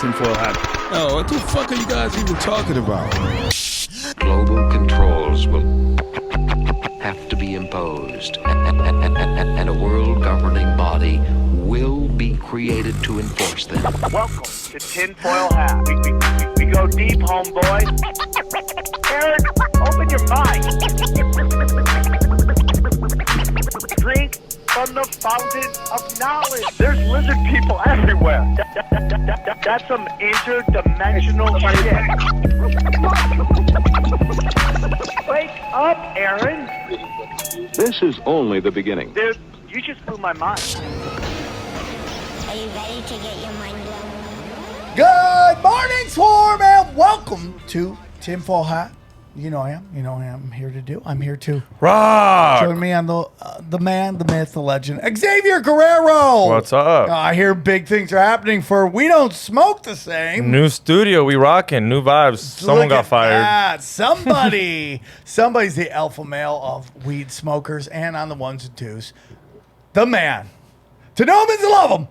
tinfoil hat. Oh, what the fuck are you guys even talking about? Global controls will have to be imposed, and a world governing body will be created to enforce them. Welcome to Tinfoil Hat. We go deep, homeboy. Aaron, open your mind. Drink from the fountain of knowledge. There's lizard people everywhere. That's some interdimensional shit. Wake up, Aaron. This is only the beginning. Dude, you just blew my mind. Are you ready to get your mind blown? Good morning, Swarm, and welcome to Tinfoil Hat. You know I am. You know I am. I'm here to do. I'm here to Rock. join me on the man, the myth, the legend, Xavier Guerrero. What's up? I hear big things are happening for We Don't Smoke the Same. New studio, we rocking. New vibes. Someone Look got at fired. that. Somebody's the alpha male of weed smokers, and on the ones and twos, the man. To know him is to love him.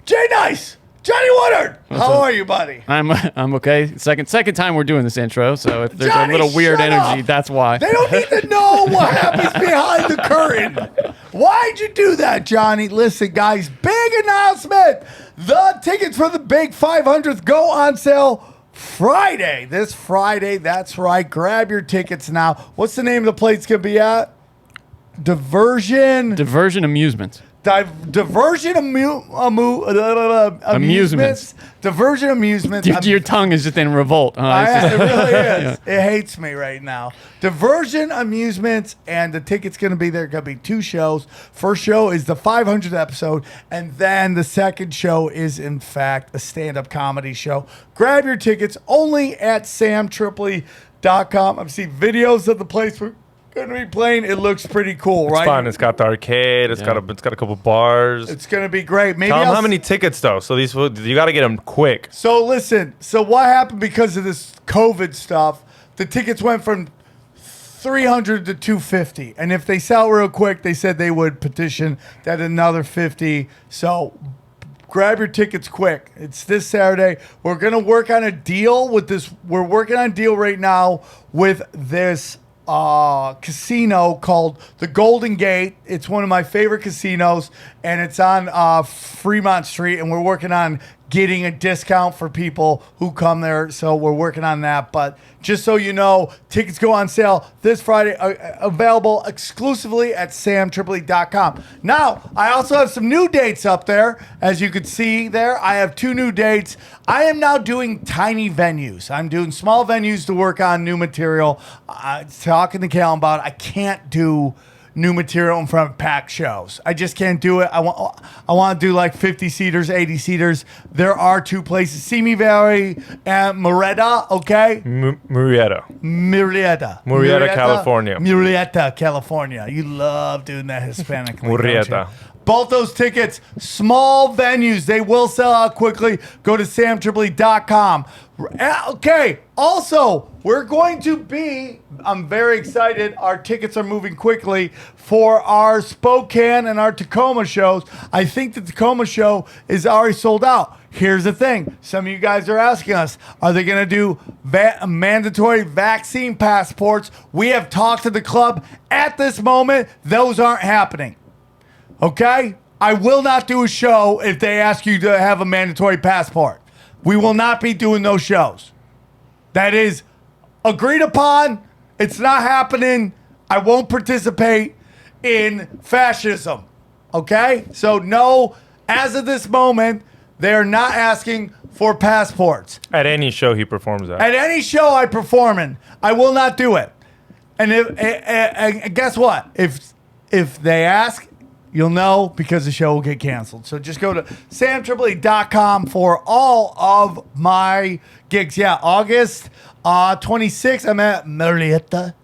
Jay Nice. Johnny Woodard, how are you, buddy? I'm okay. Second time we're doing this intro, so if there's Johnny, a little weird shut energy, up. that's why. They don't need to know what happens behind the curtain. Why'd you do that, Johnny? Listen, guys, big announcement. The tickets for the big 500th go on sale Friday. This Friday, that's right. Grab your tickets now. What's the name of the place it's going to be at? Diversion Amusements. Diversion Amusements. Diversion Amusements. Your tongue is just in revolt. Huh? It really is. Yeah. It hates me right now. Diversion Amusements, and the ticket's going to be there. Going to be two shows. First show is the 500th episode, and then the second show is, in fact, a stand-up comedy show. Grab your tickets only at samtripoli.com. I'm seeing videos of the place we're going to be playing. It looks pretty cool, right? It's fun. It's got the arcade. It's got a couple bars. It's going to be great. Maybe Tell them I'll how many tickets though. So you got to get them quick. So listen, so what happened because of this COVID stuff, the tickets went from 300 to 250. And if they sell real quick, they said they would petition that another 50. So grab your tickets quick. It's this Saturday. We're going to work on a deal with this. We're working on a deal right now with this casino called the Golden Gate. It's one of my favorite casinos, and it's on Fremont Street, and we're working on getting a discount for people who come there, so we're working on that. But just so you know, tickets go on sale this Friday, available exclusively at samtripoli.com. Now, I also have some new dates up there. As you can see there, I have two new dates. I am now doing tiny venues. I'm doing small venues to work on new material. Talking to Callum about it, I can't do new material in front of packed shows. I just can't do it. I want to do like 50-seaters, 80-seaters. There are two places, Simi Valley and Murrieta, okay? Murrieta, California. Murrieta, California. You love doing that Hispanic. Murrieta. Both those tickets, small venues, they will sell out quickly. Go to samtripoli.com. Okay, also, we're going to be, I'm very excited, our tickets are moving quickly for our Spokane and our Tacoma shows. I think the Tacoma show is already sold out. Here's the thing. Some of you guys are asking us, are they going to do mandatory vaccine passports? We have talked to the club. At this moment, those aren't happening. Okay? I will not do a show if they ask you to have a mandatory passport. We will not be doing those shows. That is agreed upon. It's not happening. I won't participate in fascism. Okay? So no, as of this moment, they're not asking for passports. At any show he performs at. At any show I perform in, I will not do it. And guess what? If they ask, you'll know because the show will get canceled. So just go to samtripoli.com for all of my gigs. Yeah, August 26th, I'm at Murrieta.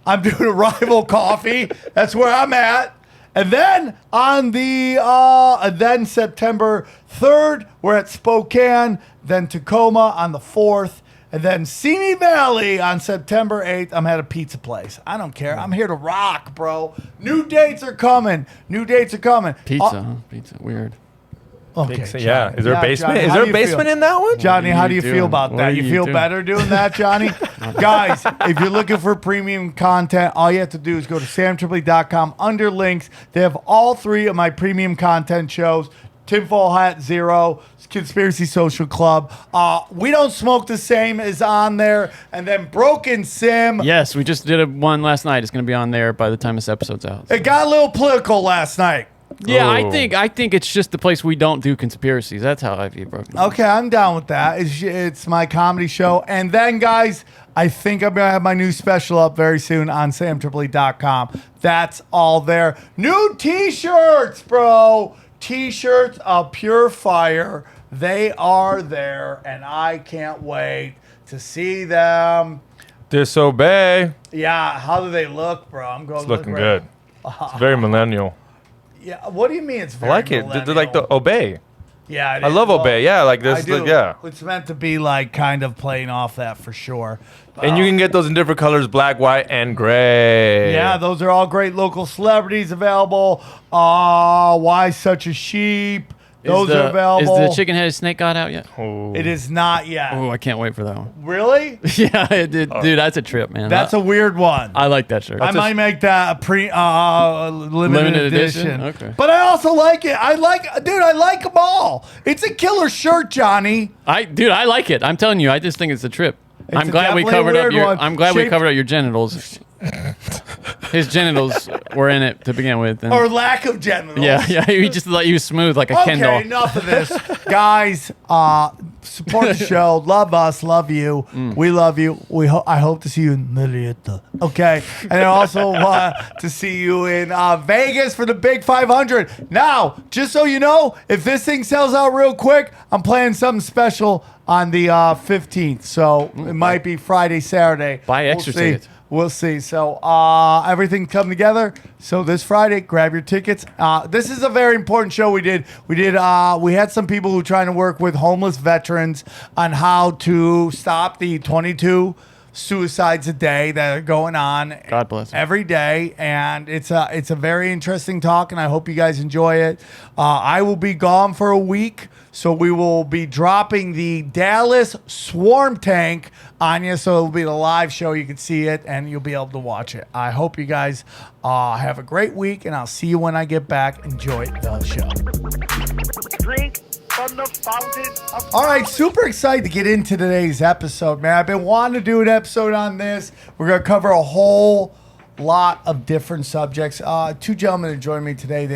I'm doing a Rival Coffee. That's where I'm at. And then on then September 3rd, we're at Spokane. Then Tacoma on the 4th. And then Simi Valley on September 8th. I'm at a pizza place. I don't care. I'm here to rock, bro. New dates are coming. Pizza, huh? Pizza, weird. Okay, Yeah. Johnny. Is there a basement? Johnny, Is how there do a you basement feel? in that one? Johnny, how do you doing? feel about What that? are You you feel doing? better doing that, Johnny? Guys, if you're looking for premium content, all you have to do is go to samtripoli.com. Under links, they have all 3 of my premium content shows. Tinfoil Hat Zero, Conspiracy Social Club. We Don't Smoke the Same is on there. And then Broken Sim. Yes, we just did one last night. It's going to be on there by the time this episode's out. It got a little political last night. Yeah, Oh. I think it's just the place we don't do conspiracies. That's how I view Broken. Okay, I'm down with that. It's my comedy show. And then, guys, I think I'm going to have my new special up very soon on samtripoli.com. That's all there. New T-shirts, bro. T-shirts of pure fire. They are there, and I can't wait to see them. Disobey. Yeah, how do they look, bro? I'm going It's looking good. It's very millennial. Yeah, what do you mean it's I very like it. They're like the millennial? obey. Yeah, it I is. love Well, obey. Yeah, like I this. do. Like, yeah. It's meant to be like kind of playing off that for sure. And you can get those in different colors: black, white, and gray. Yeah, those are all great local celebrities available. Why Such a Sheep? Those are available. Is the chicken-headed snake god out yet? Oh. It is not yet. Oh, I can't wait for that one. Really? Yeah, dude, that's a trip, man. That's a weird one. I like that shirt. I might make that a limited edition. Okay. But I also like it. I like them all. It's a killer shirt, Johnny. I like it. I'm telling you, I just think it's a trip. I'm a glad we definitely covered up weird your. one. I'm glad we Shaped- covered up your genitals. His genitals were in it to begin with. And Or lack of genitals. yeah. He just let you smooth like a Okay, Ken doll. enough of this. Guys, support the show. Love us. Love you. We love you. I hope to see you in Marietta. Okay. And I also want to see you in Vegas for the Big 500. Now, just so you know, if this thing sells out real quick, I'm playing something special on the 15th. So it might be Friday, Saturday. Buy extra see. tickets. We'll see. So everything come together. So this Friday, grab your tickets. This is a very important show we did. We had some people who are trying to work with homeless veterans on how to stop the 22 suicides a day that are going on. God bless them. Every day, and it's a very interesting talk, and I hope you guys enjoy it. I will be gone for a week, so we will be dropping the Dallas Swarm Tank on you, so it'll be the live show. You can see it, and you'll be able to watch it. I hope you guys have a great week, and I'll see you when I get back. Enjoy the show. Drink from the fountain of All right, super excited to get into today's episode, man. I've been wanting to do an episode on this. We're going to cover a whole lot of different subjects. 2 gentlemen that join me today,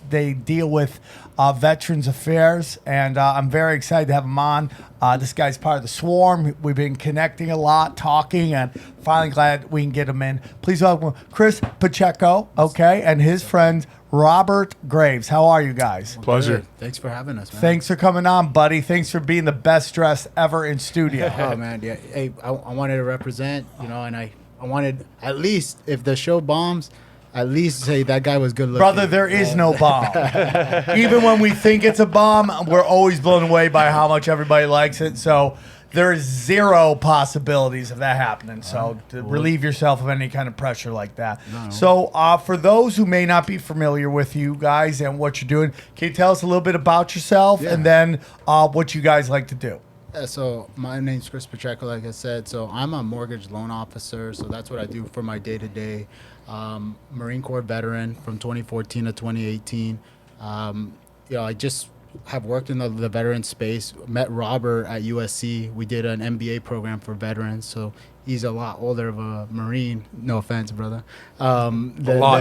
they deal with Veterans Affairs, and I'm very excited to have them on. This guy's part of the Swarm. We've been connecting a lot, talking, and finally glad we can get him in. Please welcome Cris Pacheco, okay, and his friend Robert Graves. How are you guys? Pleasure. Thanks for having us, man. Thanks for coming on, buddy. Thanks for being the best dressed ever in studio. Oh man, yeah. Hey, I wanted to represent, and I wanted at least if the show bombs, at least say that guy was good looking. Brother, there is no bomb. Even when we think it's a bomb, we're always blown away by how much everybody likes it. So there's 0 possibilities of that happening. So to relieve yourself of any kind of pressure like that. No. So for those who may not be familiar with you guys and what you're doing, can you tell us a little bit about yourself and then what you guys like to do? So my name's Cris Pacheco, like I said. So I'm a mortgage loan officer. So that's what I do for my day-to-day. Marine Corps veteran from 2014 to 2018. I just have worked in the veteran space. Met Robert at USC. We did an MBA program for veterans. So he's a lot older of a Marine. No offense, brother. Than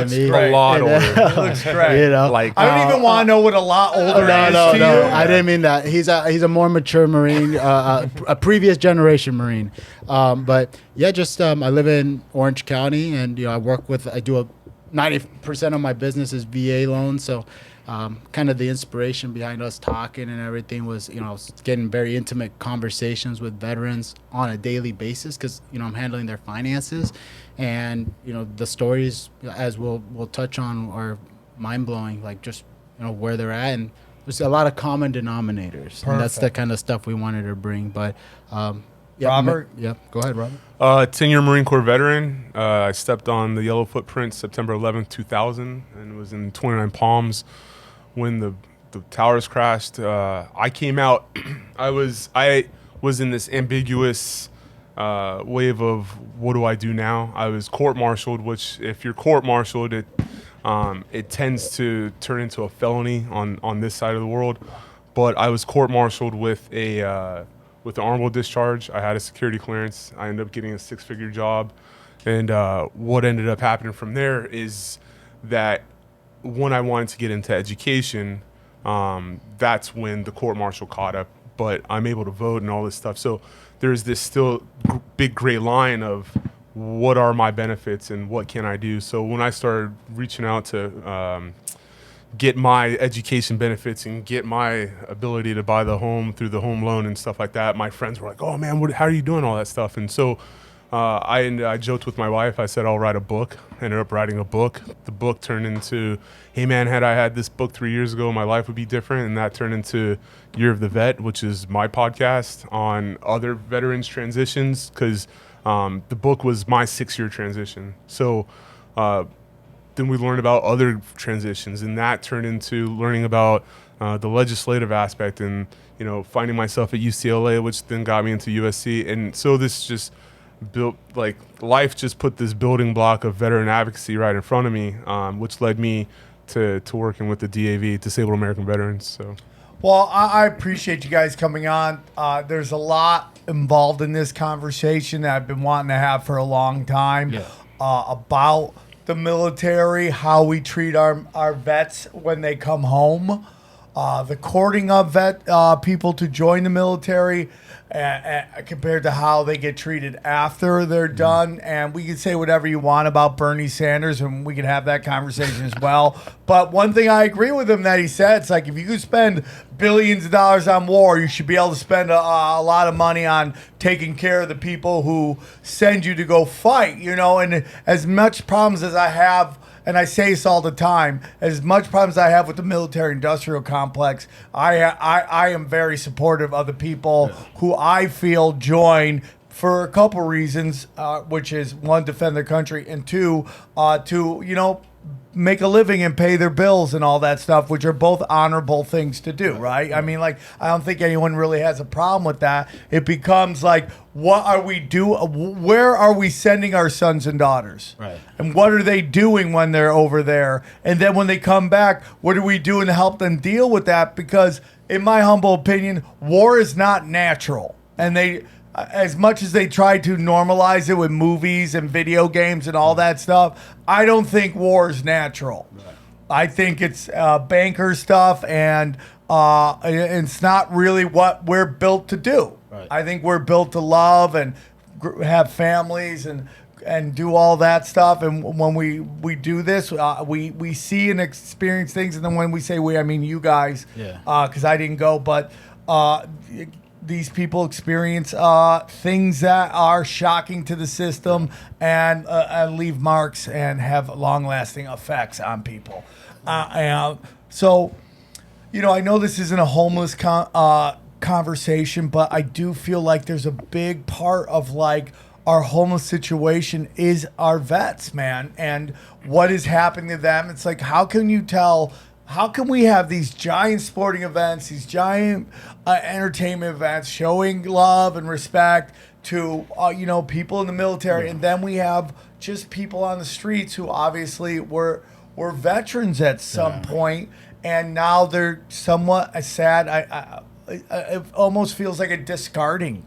me. A lot older. Looks great. Like I don't even want to know what a lot older is to No. you. I didn't mean that. He's a more mature Marine, a previous generation Marine. But yeah, just I live in Orange County, and I do 90% of my business is VA loans. So kind of the inspiration behind us talking and everything was, getting very intimate conversations with veterans on a daily basis because, I'm handling their finances. And, the stories, as we'll touch on, are mind-blowing, like just, where they're at. And there's a lot of common denominators. And that's the kind of stuff we wanted to bring. But, Robert? Go ahead, Robert. 10-year Marine Corps veteran. I stepped on the yellow footprint September 11th, 2000, and was in 29 Palms when the the towers crashed. I came out. I was in this ambiguous wave of what do I do now. I was court-martialed, which if you're court-martialed, it tends to turn into a felony on this side of the world. But I was court-martialed with an honorable discharge. I had a security clearance. I ended up getting a 6-figure job. And what ended up happening from there is that when I wanted to get into education, that's when the court-martial caught up. But I'm able to vote and all this stuff. So there's this still big gray line of what are my benefits and what can I do. So when I started reaching out to get my education benefits and get my ability to buy the home through the home loan and stuff like that, my friends were like, oh man, how are you doing all that stuff? And so I joked with my wife. I said, I'll write a book. Ended up writing a book. The book turned into, hey man, had I had this book 3 years ago, my life would be different. And that turned into Year of the Vet, which is my podcast on other veterans transitions, because the book was my 6-year transition. So then we learned about other transitions, and that turned into learning about the legislative aspect and, finding myself at UCLA, which then got me into USC. And so this just built, like, life just put this building block of veteran advocacy right in front of me, which led me to working with the DAV, Disabled American Veterans. So. Well, I appreciate you guys coming on. There's a lot involved in this conversation that I've been wanting to have for a long time about the military, how we treat our vets when they come home, the courting of vet people to join the military compared to how they get treated after they're done. And we can say whatever you want about Bernie Sanders, and we can have that conversation as well. But one thing I agree with him that he said, it's like, if you could spend billions of dollars on war, you should be able to spend a lot of money on taking care of the people who send you to go fight, and as much problems as I have, and I say this all the time, as much problems I have with the military-industrial complex, I am very supportive of the people who I feel join for a couple reasons, which is, one, defend their country, and two, to make a living and pay their bills and all that stuff, which are both honorable things to do, right? I mean, like, I don't think anyone really has a problem with that. It becomes like, what are we doing? Where are we sending our sons and daughters? Right. And what are they doing when they're over there? And then when they come back, what are we doing to help them deal with that? Because in my humble opinion, war is not natural. And as much as they try to normalize it with movies and video games and all that stuff, I don't think war is natural. Right. I think it's banker stuff, and it's not really what we're built to do. Right. I think we're built to love and have families and do all that stuff. And when we do this, we see and experience things. And then when we say we, I mean you guys, because I didn't go, but these people experience things that are shocking to the system and leave marks and have long-lasting effects on people. So, I know this isn't a homeless conversation, but I do feel like there's a big part of, like, our homeless situation is our vets, man, and what is happening to them. It's like, how can we have these giant sporting events, these giant entertainment events showing love and respect to, people in the military, and then we have just people on the streets who obviously were veterans at some point, and now they're somewhat sad. It almost feels like a discarding,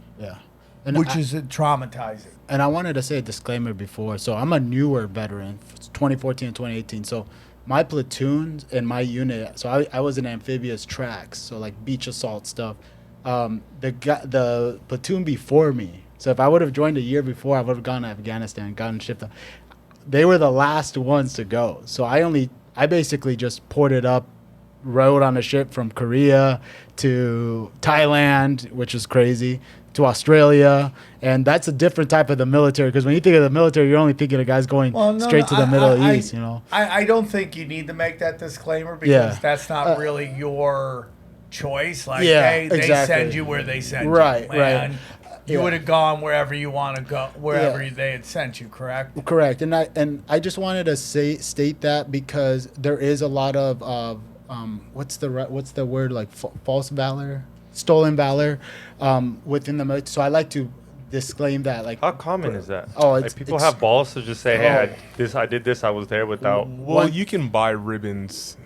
which is traumatizing. And I wanted to say a disclaimer before. So I'm a newer veteran, 2014 and 2018. So my platoon and my unit, so I was in amphibious tracks, so like beach assault stuff. The platoon before me, so if I would have joined a year before, I would have gone to Afghanistan, gotten shipped up. They were the last ones to go. So I basically just ported up, rode on a ship from Korea to Thailand, which is crazy, to Australia. And that's a different type of the military, because when you think of the military, you're only thinking of guys going straight to the Middle East, I don't think you need to make that disclaimer, because that's not really your choice. Like, they send you where they send you. Right. You would have gone wherever you want to go, wherever they had sent you, correct? Correct. And I just wanted to state that, because there is a lot of what's the word, like false valor, stolen valor, within the military. So I like to disclaim that. Like, How common is that? Oh, like people have balls to just say, "Hey, I did this. I was there without." Well, you can buy ribbons.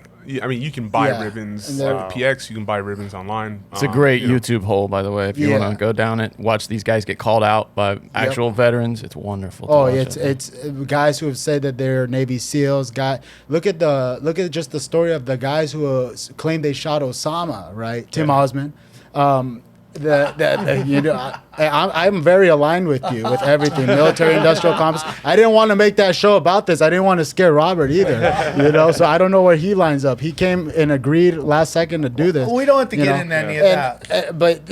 I mean, you can buy ribbons at the PX. You can buy ribbons online. It's a great YouTube hole, by the way. If you want to go down it, watch these guys get called out by actual veterans. It's wonderful. To watch it's guys who have said that they're Navy SEALs. Look at just the story of the guys who claim they shot Osama, right? Tim Osman. I'm very aligned with you with everything, military industrial complex. I didn't want to make that show about this. I didn't want to scare Robert either, so I don't know where he lines up. He came and agreed last second to do this. We don't have to get into any of that. But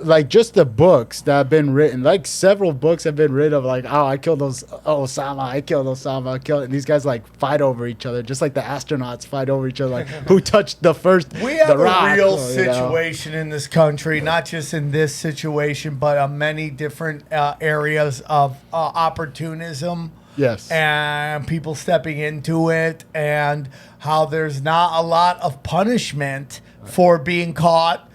like just the books that have been written, like several books have been written of like, oh, I killed Osama, I killed Osama, and these guys like fight over each other, just like the astronauts fight over each other, like who touched the first. We have rock, a real situation in this country, not just in this situation, but many different areas of opportunism. Yes. And people stepping into it, and how there's not a lot of punishment for being caught,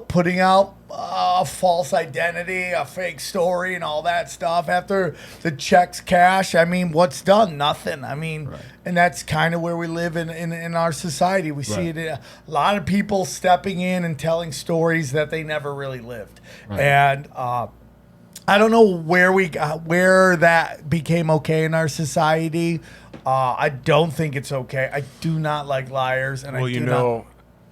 putting out a false identity, a fake story, and all that stuff. After the checks cash, I mean, what's done? Nothing. I mean, and that's kind of where we live in our society. We see it a lot of people stepping in and telling stories that they never really lived. And I don't know where that became okay in our society. I don't think it's okay. I do not like liars. And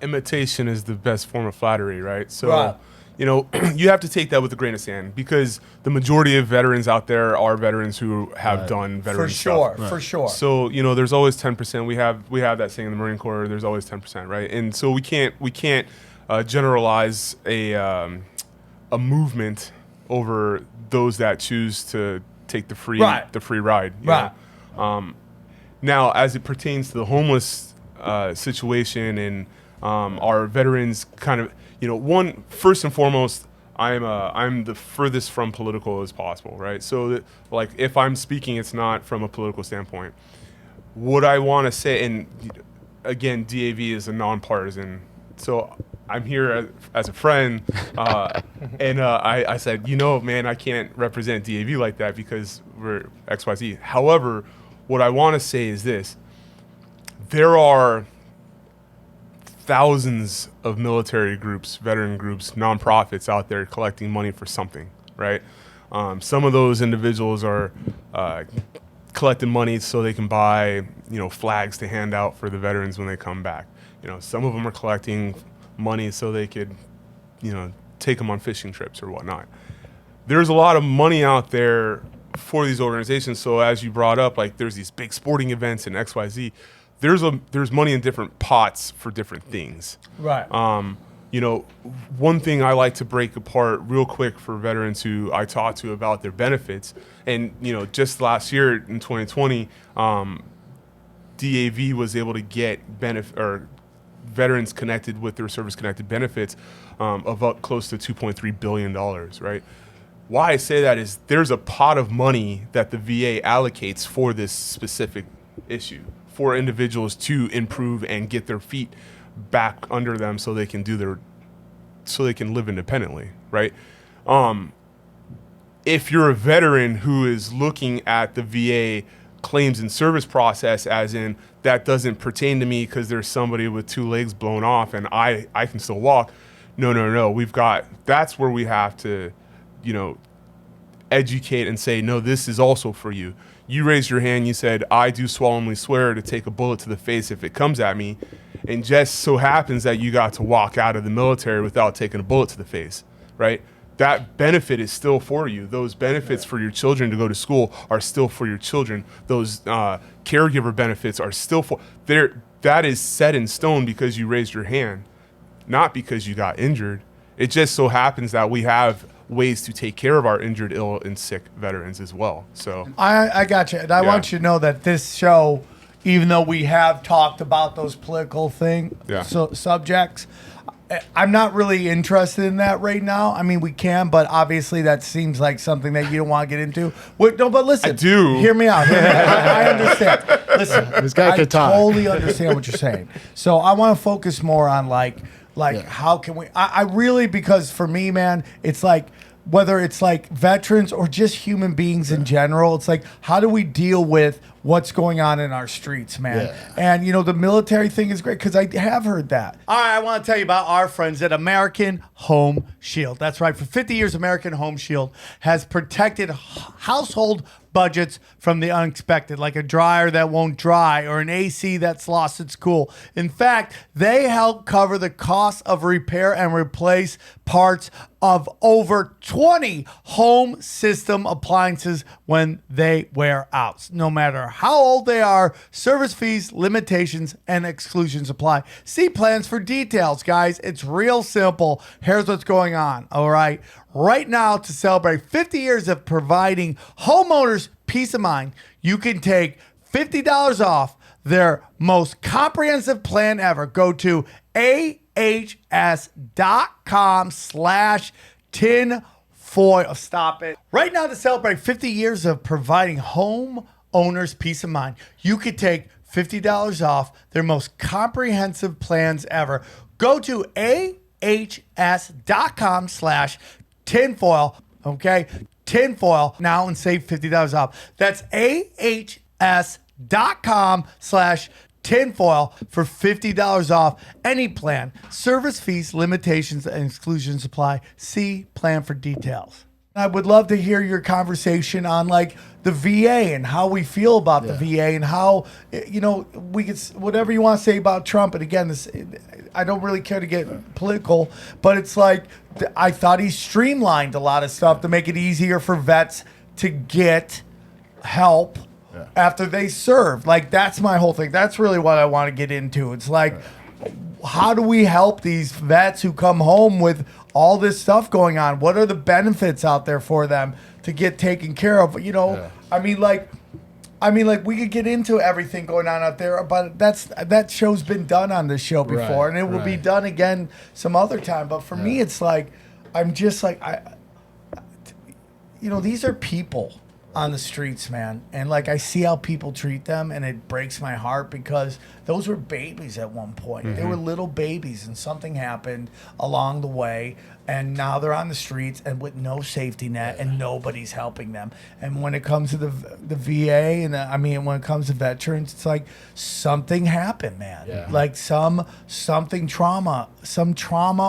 imitation is the best form of flattery, right? So, you have to take that with a grain of sand, because the majority of veterans out there are veterans who have done veteran stuff. For sure. So, there's always 10%. We have that saying in the Marine Corps, there's always 10%, right? And so we can't generalize a movement over those that choose to take the free ride. Right. Now, as it pertains to the homeless situation and our veterans, kind of, first and foremost, I'm the furthest from political as possible, right? So, like, if I'm speaking, it's not from a political standpoint. What I want to say, and again, DAV is a nonpartisan, so I'm here as a friend, and I said, man, I can't represent DAV like that because we're XYZ. However, what I want to say is this: there are thousands of military groups, veteran groups, nonprofits out there collecting money for something, right? Some of those individuals are collecting money so they can buy, flags to hand out for the veterans when they come back. Some of them are collecting money so they could, take them on fishing trips or whatnot. There's a lot of money out there for these organizations. So as you brought up, like, there's these big sporting events and XYZ. There's money in different pots for different things. Right. One thing I like to break apart real quick for veterans who I talk to about their benefits, and just last year in 2020, DAV was able to get veterans connected with their service-connected benefits of up close to $2.3 billion, right? Why I say that is there's a pot of money that the VA allocates for this specific issue, for individuals to improve and get their feet back under them so they can live independently, right? If you're a veteran who is looking at the VA claims and service process as in that doesn't pertain to me because there's somebody with 2 legs blown off and I can still walk. No. That's where we have to, educate and say, no, this is also for you. You raised your hand, you said, I do solemnly swear to take a bullet to the face if it comes at me. And just so happens that you got to walk out of the military without taking a bullet to the face, right? That benefit is still for you. Those benefits for your children to go to school are still for your children. Those caregiver benefits are still for there. That is set in stone because you raised your hand, not because you got injured. It just so happens that we have ways to take care of our injured, ill, and sick veterans as well. So I got you. And I want you to know that this show, even though we have talked about those political subjects, I'm not really interested in that right now. I mean, we can, but obviously that seems like something that you don't want to get into. No, but listen. I do. Hear me out. I understand. Listen, This guy could talk. I totally understand what you're saying. So I want to focus more on like how can we? I really, because for me, man, it's like whether it's like veterans or just human beings in general, it's like how do we deal with what's going on in our streets, man? Yeah. And you know, the military thing is great because I have heard that. All right, I want to tell you about our friends at American Home Shield. That's right. For 50 years, American Home Shield has protected household budgets from the unexpected, like a dryer that won't dry or an AC that's lost its cool. In fact, they help cover the cost of repair and replace parts of over 20 home system appliances when they wear out. No matter how old they are, service fees, limitations, and exclusions apply. See plans for details, guys. It's real simple. Here's what's going on, all right? Right now, to celebrate 50 years of providing homeowners peace of mind, you can take $50 off their most comprehensive plan ever. Go to ahs.com/tinfoil. Stop it. Right now, to celebrate 50 years of providing homeowners peace of mind, you could take $50 off their most comprehensive plans ever. Go to ahs.com/tinfoil, okay? Tinfoil now and save $50 off. That's ahs.com/tinfoil for $50 off any plan. Service fees, limitations, and exclusions apply. See plan for details. I would love to hear your conversation on like the VA and how we feel about the VA and how, you know, we could, whatever you want to say about Trump. And again, this, I don't really care to get political, but it's like, I thought he streamlined a lot of stuff to make it easier for vets to get help after they serve. Like, that's my whole thing. That's really what I want to get into. It's like, how do we help these vets who come home with all this stuff going on? What are the benefits out there for them to get taken care of? You know, I mean, like we could get into everything going on out there, but that show's been done on this show before, and it will be done again some other time. But for me, it's like, I'm just like, you know, these are people on the streets, man, and like I see how people treat them, and it breaks my heart because those were babies at one point. They were little babies, and something happened along the way, and now they're on the streets and with no safety net, and nobody's helping them. And when it comes to the VA, and when it comes to veterans, it's like something happened, man. Like some trauma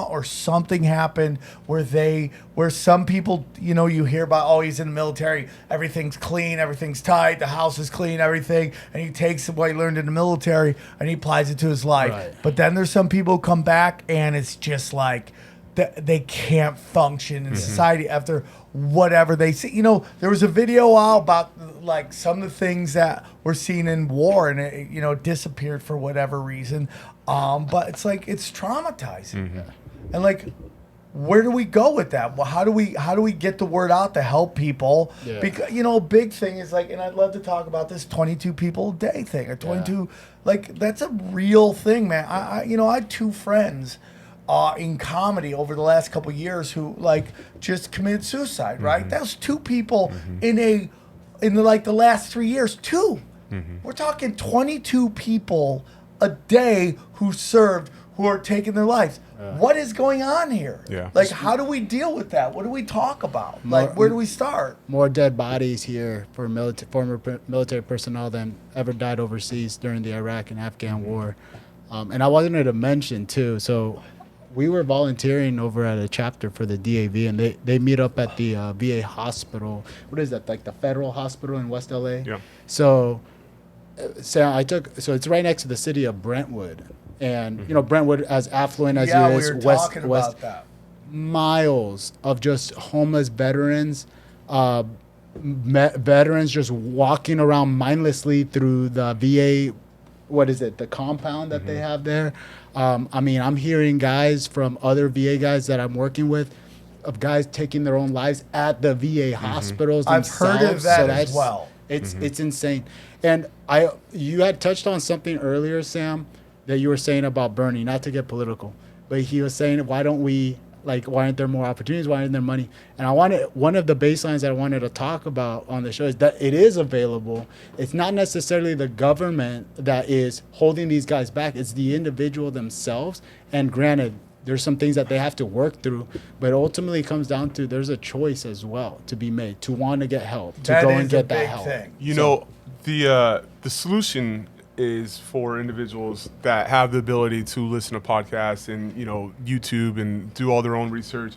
or something happened where some people, you know, you hear about, oh, he's in the military, everything's clean, everything's tight, the house is clean, everything, and he takes what he learned in the military and he applies it to his life. But then there's some people who come back and it's just like they can't function in society after whatever they see. You know, there was a video out about like some of the things that were seen in war, and it, you know, disappeared for whatever reason. But it's like, it's traumatizing. And like, where do we go with that? Well, how do we get the word out to help people? Because, you know, a big thing is like, and I'd love to talk about this 22 people a day thing, or 22, like that's a real thing, man. I you know, I had two friends in comedy over the last couple of years who like just committed suicide, right? That was two people in the last 3 years, two. We're talking 22 people a day who served, who are taking their lives. What is going on here? Like, how do we deal with that? What do we talk about? Like, where do we start? More dead bodies here for former military personnel than ever died overseas during the Iraq and Afghan war. And I wanted to mention, too, so we were volunteering over at a chapter for the DAV, and they meet up at the VA hospital. What is that, like the federal hospital in West LA? So it's right next to the city of Brentwood. And, you know, Brentwood, as affluent as it is, west miles of just homeless veterans, veterans just walking around mindlessly through the VA, the compound that they have there. I mean, I'm hearing guys from other VA guys that I'm working with, of guys taking their own lives at the VA hospitals themselves. I've heard of that as well. It's insane. And you had touched on something earlier, Sam, that you were saying about Bernie, not to get political, but he was saying, why aren't there more opportunities? Why aren't there money? And one of the baselines that I wanted to talk about on the show is that it is available. It's not necessarily the government that is holding these guys back. It's the individual themselves. And granted, there's some things that they have to work through, but ultimately it comes down to there's a choice as well to be made to want to get help, to go and get that help. You know, the solution is for individuals that have the ability to listen to podcasts and, you know, YouTube and do all their own research,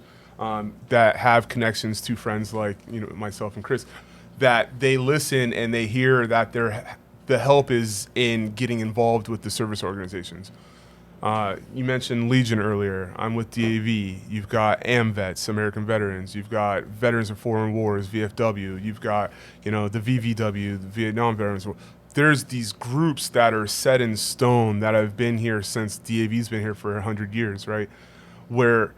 that have connections to friends like, you know, myself and Chris, that they listen and they hear that the help is in getting involved with the service organizations. You mentioned Legion earlier. I'm with DAV. You've got AMVETS, American Veterans. You've got Veterans of Foreign Wars, VFW. You've got, you know, the VVW, the Vietnam Veterans. There's these groups that are set in stone that have been here since DAV's been here for 100 years, right? Where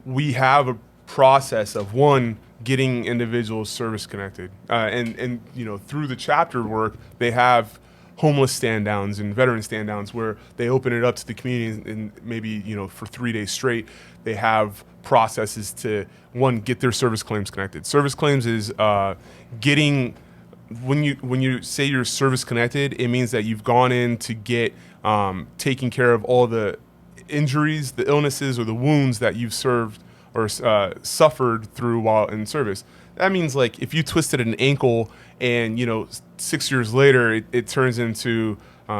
we have a process of, one, getting individuals service connected. And you know, through the chapter work, they have homeless stand downs and veteran stand downs where they open it up to the community, and maybe, you know, for 3 days straight, they have processes to, one, get their service claims connected. Service claims is getting, when you say you're service connected, it means that you've gone in to get taking care of all the injuries, the illnesses, or the wounds that you've served or suffered through while in service. That means, like, if you twisted an ankle and, you know, 6 years later it turns into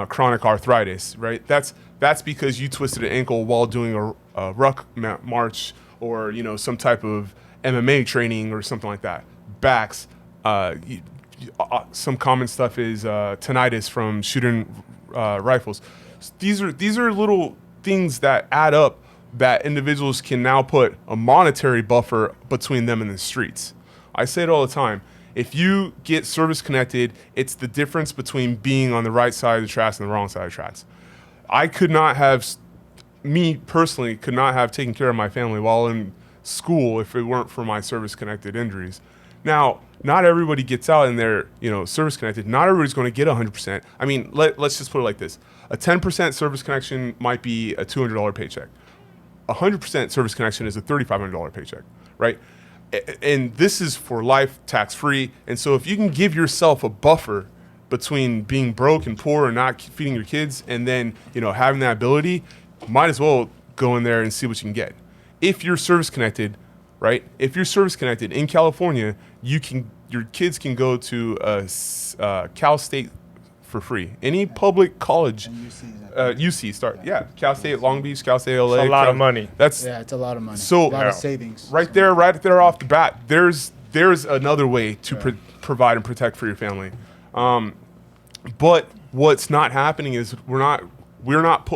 chronic arthritis, right? That's because you twisted an ankle while doing a ruck march, or, you know, some type of MMA training or something like that. Backs, some common stuff is tinnitus from shooting rifles. These are little things that add up, that individuals can now put a monetary buffer between them and the streets. I say it all the time. If you get service connected, it's the difference between being on the right side of the tracks and the wrong side of the tracks. I could not have, me personally, could not have taken care of my family while in school if it weren't for my service connected injuries. Now, not everybody gets out and they're, you know, service connected. Not everybody's going to get 100%. I mean, let's just put it like this. A 10% service connection might be a $200 paycheck. 100% service connection is a $3,500 paycheck, right? And this is for life, tax-free. And so if you can give yourself a buffer between being broke and poor and not feeding your kids, and then, you know, having that ability, might as well go in there and see what you can get. If you're service connected, right? If you're service connected in California, your kids can go to Cal State for free. Any public college, UC start, Cal State, Long Beach, Cal State, LA. It's a lot of money. It's a lot of money. So a lot of savings. Right there off the bat, there's another way to provide and protect for your family. But what's not happening is we're not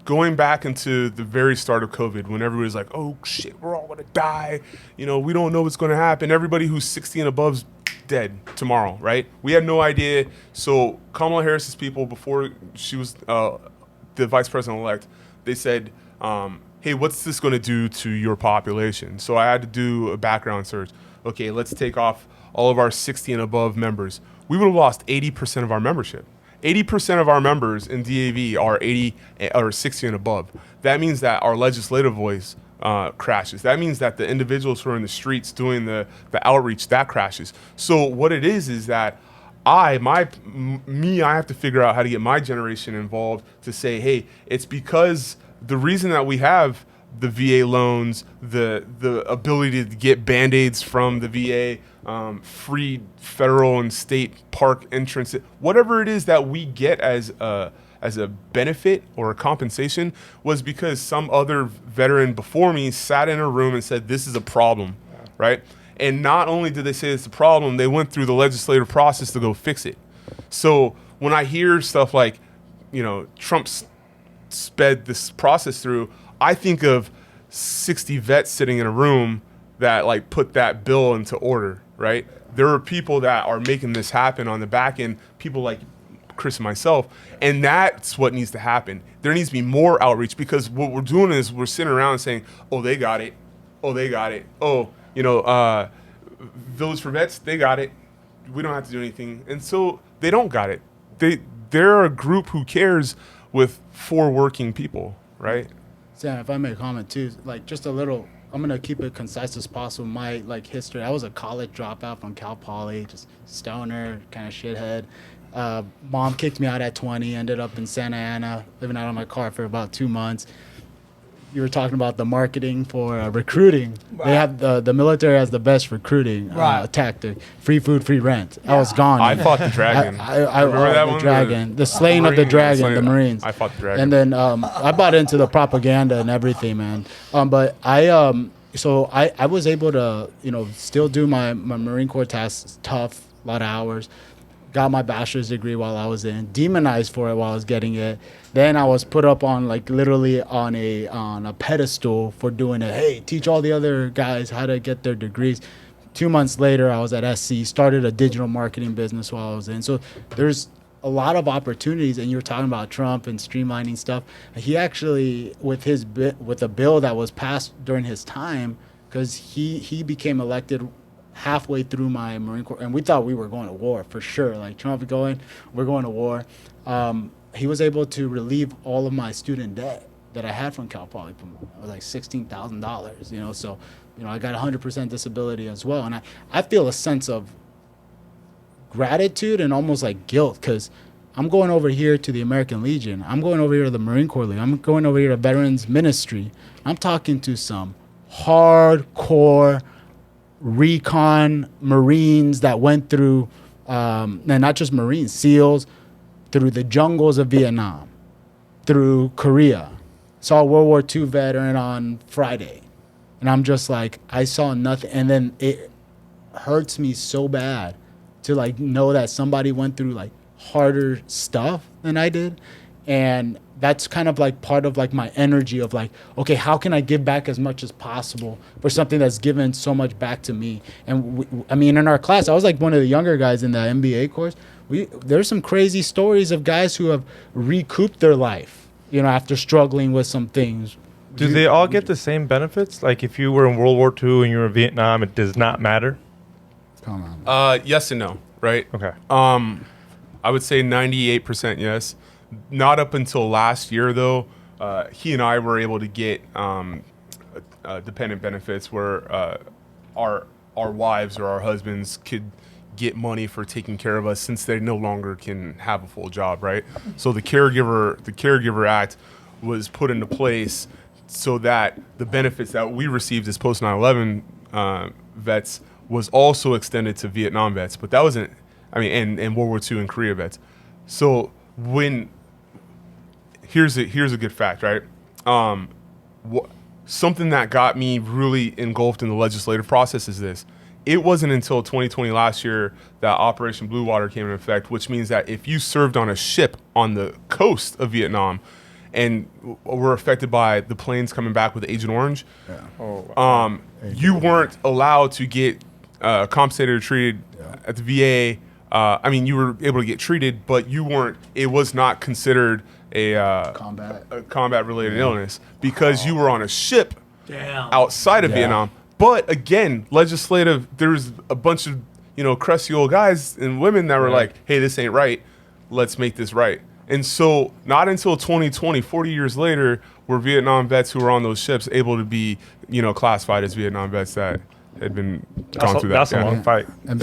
going back into the very start of COVID, when everybody's like, oh shit, we're all gonna die. You know, we don't know what's gonna happen. Everybody who's 60 and above's dead tomorrow, right? We had no idea. So Kamala Harris's people, before she was the vice president-elect, they said, hey, what's this going to do to your population? So I had to do a background search. Okay, let's take off all of our 60 and above members. We would have lost 80% of our membership. 80% of our members in DAV are 80 or 60 and above. That means that our legislative voice crashes. That means that the individuals who are in the streets doing the outreach, that crashes. So what it is that I have to figure out how to get my generation involved to say, hey, it's because the reason that we have the VA loans, the ability to get Band-Aids from the VA, free federal and state park entrance, whatever it is that we get as a benefit or a compensation, was because some other veteran before me sat in a room and said, this is a problem, right? And not only did they say it's a problem, they went through the legislative process to go fix it. So when I hear stuff like, you know, Trump sped this process through, I think of 60 vets sitting in a room that like put that bill into order, right? There are people that are making this happen on the back end, people like Chris and myself, and that's what needs to happen. There needs to be more outreach, because what we're doing is we're sitting around and saying, oh, they got it. Oh, they got it. Oh, you know, Village for Vets, they got it. We don't have to do anything. And so they don't got it. They're a group who cares with 4 working people, right? Sam, if I may comment too, like just a little, I'm gonna keep it concise as possible. My like history, I was a college dropout from Cal Poly, just stoner, kind of shithead. Mom kicked me out at 20, ended up in Santa Ana, living out of my car for about 2 months. You were talking about the marketing for recruiting. Right. They have the military has the best recruiting tactic: free food, free rent. I was gone. I fought the dragon. I remember that the one. Dragon, the slaying of the dragon, the Marines. I fought the dragon. And then I bought into the propaganda and everything, man. But so I was able to still do my Marine Corps tasks, tough, a lot of hours. Got my bachelor's degree while I was in, demonized for it while I was getting it. Then I was put up on literally on a pedestal for doing it. Hey, teach all the other guys how to get their degrees. 2 months later, I was at SC, started a digital marketing business while I was in. So there's a lot of opportunities, and you were talking about Trump and streamlining stuff. He actually, with a bill that was passed during his time, because he became elected halfway through my Marine Corps, and we thought we were going to war for sure. Like Trump we're going to war. He was able to relieve all of my student debt that I had from Cal Poly. It was like $16,000, So, I got 100% disability as well, and I feel a sense of gratitude and almost like guilt because I'm going over here to the American Legion. I'm going over here to the Marine Corps League. I'm going over here to Veterans Ministry. I'm talking to some hardcore recon Marines that went through, and not just Marines, SEALs, through the jungles of Vietnam, through Korea. Saw a World War II veteran on Friday. And I'm just like, I saw nothing. And then it hurts me so bad to know that somebody went through harder stuff than I did. And that's kind of part of my energy of okay, how can I give back as much as possible for something that's given so much back to me? And in our class, I was one of the younger guys in the MBA course. There's some crazy stories of guys who have recouped their life, after struggling with some things. Do they all get the same benefits? Like if you were in World War II and you were in Vietnam, it does not matter? Come on. Yes and no, right? Okay. I would say 98% yes. Not up until last year, though. He and I were able to get dependent benefits where our wives or our husbands could get money for taking care of us since they no longer can have a full job, right? So the Caregiver Act was put into place so that the benefits that we received as post 9/11 vets was also extended to Vietnam vets, but that wasn't. And World War II and Korea vets. So here's a good fact, right? Something that got me really engulfed in the legislative process is this. It wasn't until 2020 last year that Operation Blue Water came into effect, which means that if you served on a ship on the coast of Vietnam and were affected by the planes coming back with Agent Orange, you weren't allowed to get compensated or treated at the VA. You were able to get treated, but you weren't. It was not considered a combat-related illness because you were on a ship outside of Vietnam. But again, there was a bunch of crusty old guys and women that were like, "Hey, this ain't right. Let's make this right." And so, not until 2020, 40 years later, were Vietnam vets who were on those ships able to be classified as Vietnam vets that had been gone through that. That's a long fight. And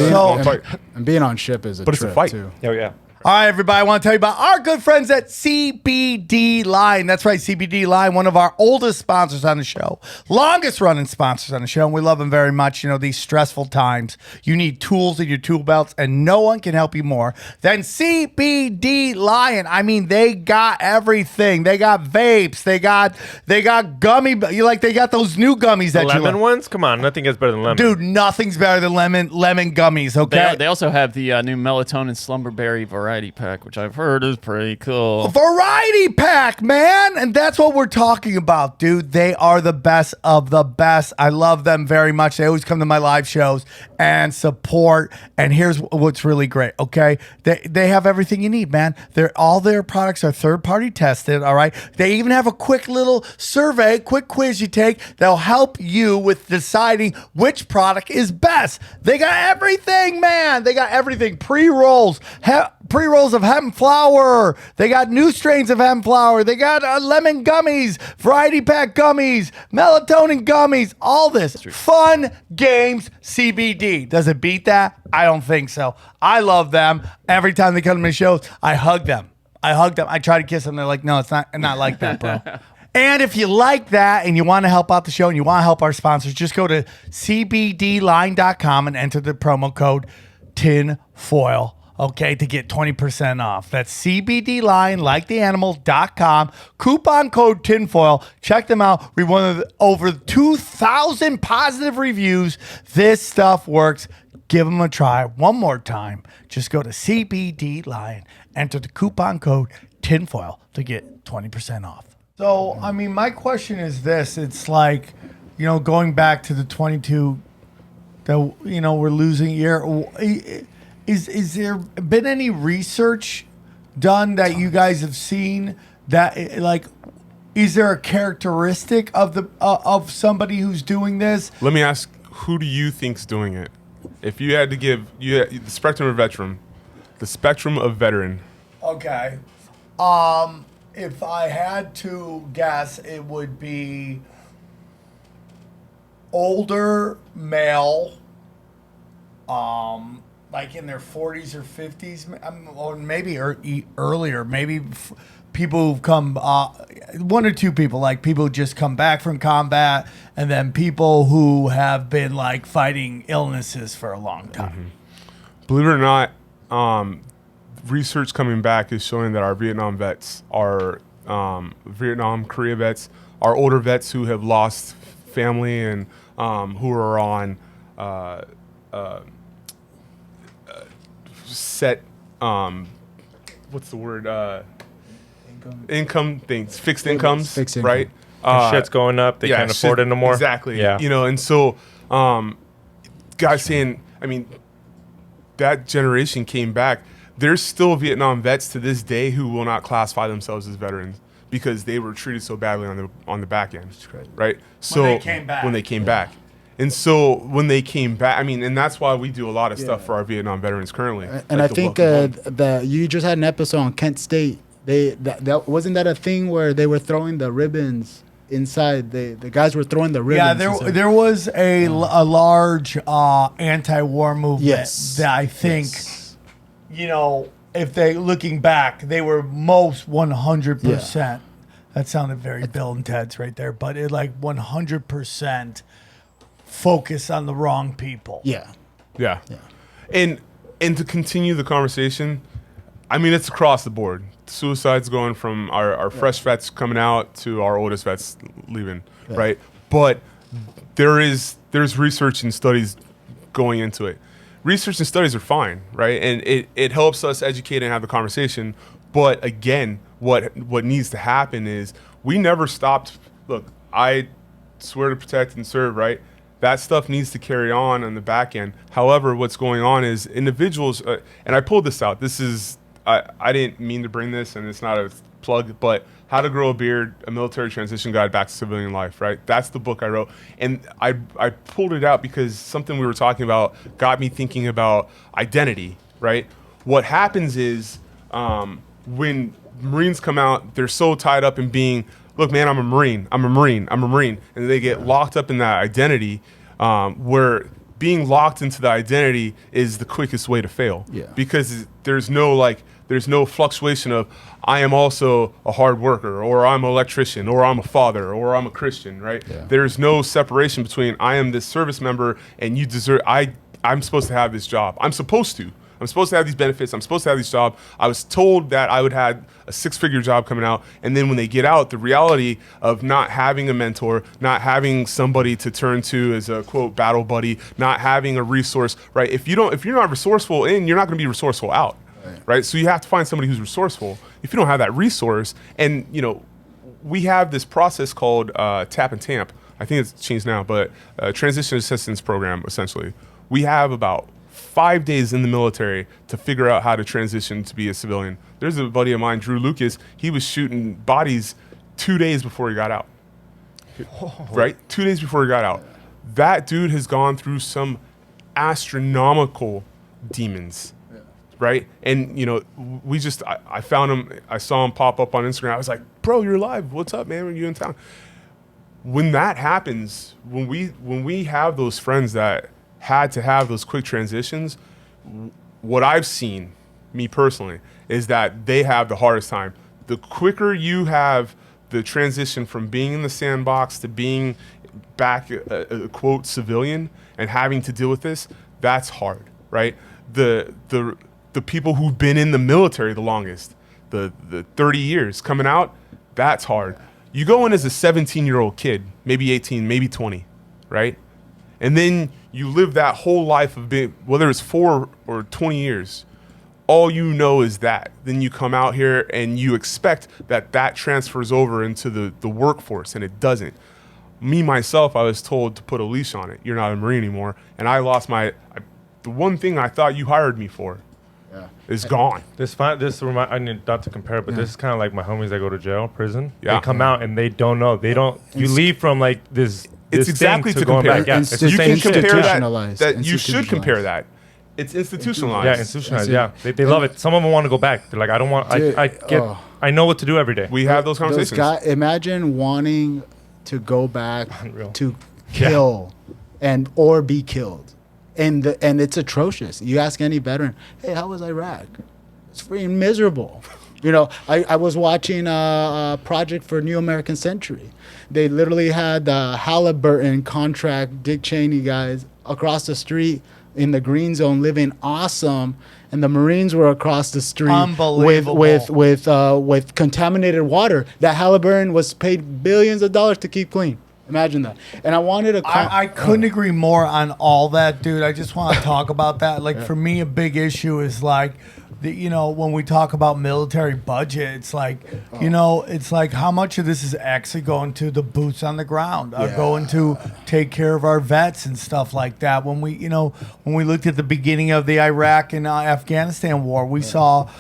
being on ship is a but trip it's a fight too. Oh yeah. All right, everybody, I want to tell you about our good friends at CBD Line. That's right, CBD Line, one of our oldest sponsors on the show, longest running sponsors on the show, and we love them very much. These stressful times, you need tools in your tool belts, and no one can help you more than CBD Lion. They got everything. They got vapes. They got gummy. They got those new gummies that lemon ones. Come on, nothing gets better than lemon. Dude, nothing's better than lemon gummies. Okay. They also have the new melatonin slumberberry variety pack, which I've heard is pretty cool. Variety pack, man. And that's what we're talking about, dude. They are the best of the best. I love them very much. They always come to my live shows and support. And here's what's really great, okay? They have everything you need, man. All their products are third-party tested, all right? They even have a quick little survey, quick quiz you take that'll help you with deciding which product is best. They got everything, man. They got everything. Pre-rolls, pre-rolls of hemp flower. They got new strains of hemp flower. They got lemon gummies, variety pack gummies, melatonin gummies, all this. Fun games CBD. Does it beat that? I don't think so. I love them. Every time they come to my shows, I hug them. I try to kiss them. They're like, no, it's not like that, bro. And if you like that and you want to help out the show and you want to help our sponsors, just go to cbdline.com and enter the promo code TINFOIL, okay, to get 20% off. That's cbdline, like the animal.com, coupon code TINFOIL. Check them out. We won over 2,000 positive reviews. This stuff works. Give them a try one more time. Just go to cbdline, enter the coupon code TINFOIL to get 20% off. So, I mean, my question is this. It's like, going back to the 22 that, we're losing here. Is there been any research done that you guys have seen that, like, is there a characteristic of somebody who's doing this? Let me ask, who do you think's doing it? If you had to give the spectrum of veteran. Okay. If I had to guess, it would be older male, like in their 40s or 50s, or maybe earlier. Maybe people who've come, one or two people, like people who just come back from combat, and then people who have been like fighting illnesses for a long time. Mm-hmm. Believe it or not, research coming back is showing that our Vietnam vets, our Vietnam, Korea vets, our older vets who have lost family and who are on set, what's the word? Income things, fixed incomes, right? Shit's going up. They can't afford it no more. Exactly. Yeah. And so guys saying, I mean, that generation came back. There's still Vietnam vets to this day who will not classify themselves as veterans because they were treated so badly on the back end, right? So when they came back. And so when they came back, I mean, and that's why we do a lot of stuff for our Vietnam veterans currently. And like I think you just had an episode on Kent State. That wasn't that a thing where they were throwing the ribbons inside. The guys were throwing the ribbons. Yeah, there was a large anti-war movement that I think, if they looking back, they were most 100%. Yeah. That sounded very Bill and Ted's right there, but it like 100% focus on the wrong people. Yeah. And to continue the conversation, I mean, it's across the board. Suicide's going from our fresh vets coming out to our oldest vets leaving, right? But there's research and studies going into it. Research and studies are fine, right? And it helps us educate and have the conversation. But again, what needs to happen is we never stopped. Look, I swear to protect and serve, right? That stuff needs to carry on the back end. However, what's going on is individuals, and I pulled this out. This is, I didn't mean to bring this, and it's not a plug, but How to Grow a Beard, a Military Transition Guide Back to Civilian Life, right? That's the book I wrote. And I pulled it out because something we were talking about got me thinking about identity, right? What happens is when Marines come out, they're so tied up in being, look, man, I'm a Marine. And they get locked up in that identity where being locked into the identity is the quickest way to fail. Yeah. Because there's no fluctuation of I am also a hard worker, or I'm an electrician, or I'm a father, or I'm a Christian, right? Yeah. There's no separation between I am this service member and you deserve, I'm supposed to have this job. I'm supposed to have these benefits. I'm supposed to have this job. I was told that I would have a 6-figure job coming out. And then when they get out, the reality of not having a mentor, not having somebody to turn to as a quote battle buddy, not having a resource, right? If you're not resourceful in, you're not going to be resourceful out, right? So you have to find somebody who's resourceful. If you don't have that resource, and we have this process called TAP and TAMP. I think it's changed now, but Transition Assistance Program, essentially. We have about 5 days in the military to figure out how to transition to be a civilian. There's a buddy of mine, Drew Lucas. He was shooting bodies 2 days before he got out. Right? 2 days before he got out. That dude has gone through some astronomical demons, right? And I found him. I saw him pop up on Instagram. I was like, bro, you're live. What's up, man? Are you in town? When that happens, when we have those friends that had to have those quick transitions, what I've seen, me personally, is that they have the hardest time. The quicker you have the transition from being in the sandbox to being back a quote civilian and having to deal with this, that's hard, right? The people who've been in the military the longest, the 30 years coming out, that's hard. You go in as a 17-year-old kid, maybe 18, maybe 20, right? And then you live that whole life of being, whether it's 4 or 20 years, all you know is that. Then you come out here and you expect that transfers over into the workforce, and it doesn't. Me, myself, I was told to put a leash on it. You're not a Marine anymore. And I lost the one thing I thought you hired me for is gone. I need not to compare it, but this is kind of like my homies that go to jail, prison. Yeah. They come out and they don't know. You leave from like this. It's exactly thing to compare. Going back. Yeah, You can compare that you should Institutionalized. compare that. It's institutionalized. Yeah, institutionalized. Yeah, they love it. Some of them want to go back. They're like, I don't want. Dude, I know what to do every day. We have those conversations. Imagine wanting to go back Unreal. to kill or be killed, and it's atrocious. You ask any veteran, hey, how was Iraq? It's freaking miserable. I was watching a project for New American Century. They literally had the Halliburton contract Dick Cheney guys across the street in the green zone living awesome, and the Marines were across the street Unbelievable. with contaminated water that Halliburton was paid billions of dollars to keep clean. Imagine that. And I wanted to I couldn't agree more on all that, dude. I just want to talk about that. Like, for me, a big issue is like, when we talk about military budget, it's like, it's like how much of this is actually going to the boots on the ground, going to take care of our vets and stuff like that. When we looked at the beginning of the Iraq and Afghanistan war, we saw,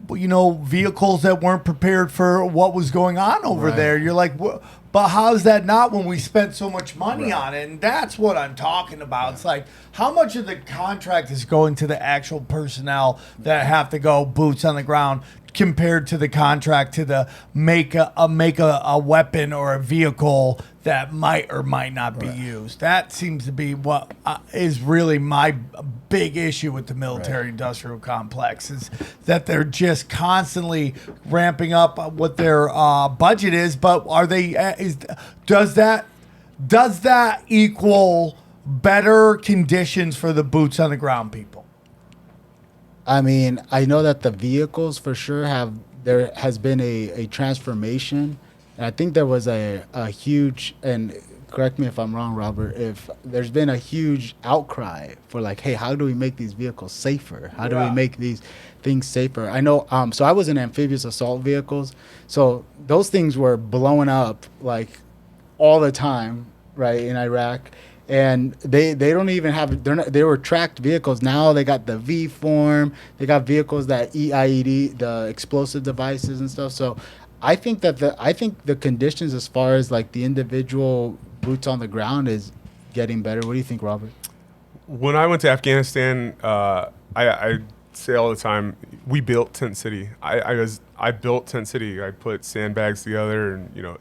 vehicles that weren't prepared for what was going on over there. You're like, but how's that not when we spent so much money on it? And that's what I'm talking about. It's like, how much of the contract is going to the actual personnel that have to go boots on the ground compared to the contract to make a weapon or a vehicle that might or might not be used? That seems to be what is really my big issue with the military industrial complex, is that they're just constantly ramping up what their budget is. But are they? Does that equal better conditions for the boots on the ground people? I mean, I know that the vehicles for sure there has been a transformation. And I think there was a huge, and correct me if I'm wrong, Robert, if there's been a huge outcry for like, hey, how do we make these vehicles safer? How do we make these things safer? I know, so I was in amphibious assault vehicles. So those things were blowing up like all the time, right, in Iraq. And they don't even have, they were tracked vehicles. Now they got the V form. They got vehicles that eat IED, the explosive devices and stuff. So I think that the conditions as far as like the individual boots on the ground is getting better. What do you think, Robert? When I went to Afghanistan, I say all the time, we built Tent City. I built Tent City. I put sandbags together, and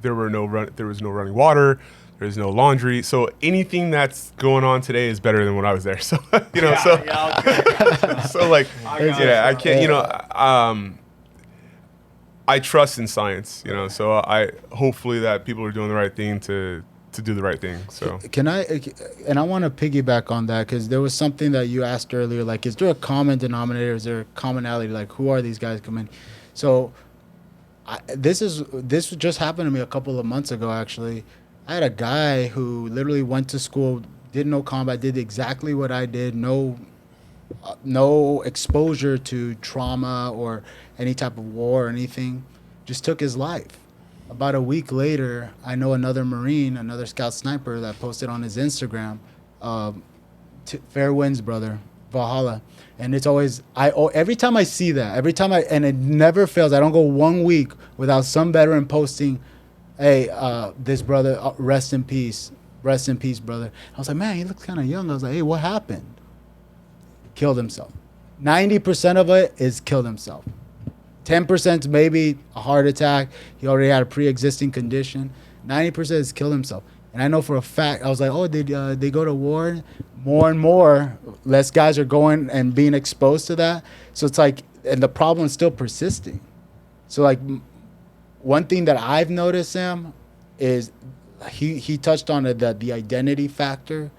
there was no running water. There's no laundry. So anything that's going on today is better than when I was there. So, so like, I can't, I trust in science, so I hopefully that people are doing the right thing to do the right thing. So I want to piggyback on that, because there was something that you asked earlier, like, is there a common denominator? Is there a commonality? Like, who are these guys coming? So this just happened to me a couple of months ago, actually. I had a guy who literally went to school, did no combat, did exactly what I did, no exposure to trauma or any type of war or anything, just took his life. About a week later, I know another Marine, another scout sniper that posted on his Instagram, fair winds, brother, Valhalla. And it's always, every time I see that, and it never fails, I don't go 1 week without some veteran posting, hey, this brother, rest in peace, brother. I was like, man, he looks kind of young. I was like, hey, what happened? Killed himself. 90% of it is kill themselves. 10% maybe a heart attack. He already had a pre-existing condition. 90% is kill himself. And I know for a fact, I was like, oh, they go to war? More and more, less guys are going and being exposed to that. So it's like, and the problem is still persisting. So like, one thing that I've noticed, Sam, is he touched on it, the identity factor.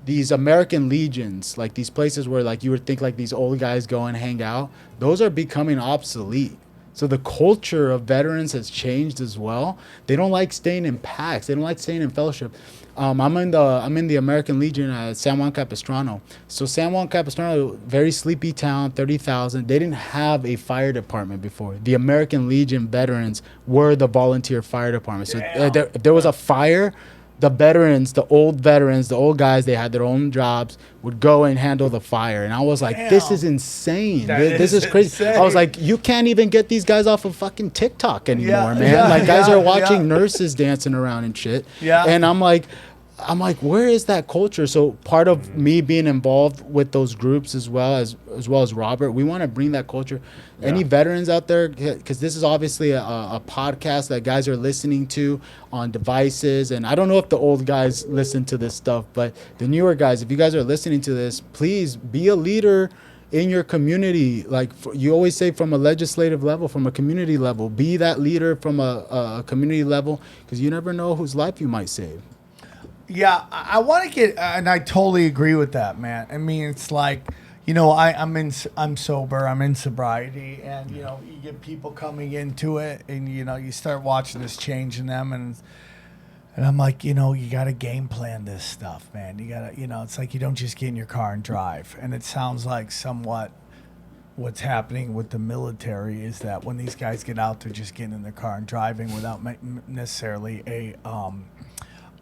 These American legions, like these places where like you would think like these old guys go and hang out, those are becoming obsolete. So the culture of veterans has changed as well. They don't like staying in packs. They don't like staying in fellowship. I'm in the American Legion at San Juan Capistrano. So San Juan Capistrano, very sleepy town, 30,000. They didn't have a fire department before. The American Legion veterans were the volunteer fire department. So if there was a fire, the veterans, the old guys, they had their own jobs, would go and handle the fire. And I was like, this is insane. This is crazy. I was like, you can't even get these guys off of fucking TikTok anymore, man. Guys are watching nurses dancing around and shit. Yeah. And I'm like, where is that culture? So part of me being involved with those groups as well as Robert, we want to bring that culture. Yeah. Any veterans out there, because this is obviously a podcast that guys are listening to on devices, and I don't know if the old guys listen to this stuff, but the newer guys, if you guys are listening to this, please be a leader in your community. Like you always say, from a legislative level, from a community level, be that leader from a community level, because you never know whose life you might save. Yeah, I want to get, and I totally agree with that, man. I mean, it's like, I'm sober, I'm in sobriety, and you get people coming into it, and you start watching this change in them, and I'm like, you got to game plan this stuff, man. You got to, it's like you don't just get in your car and drive. And it sounds like somewhat what's happening with the military is that when these guys get out, they're just getting in their car and driving without necessarily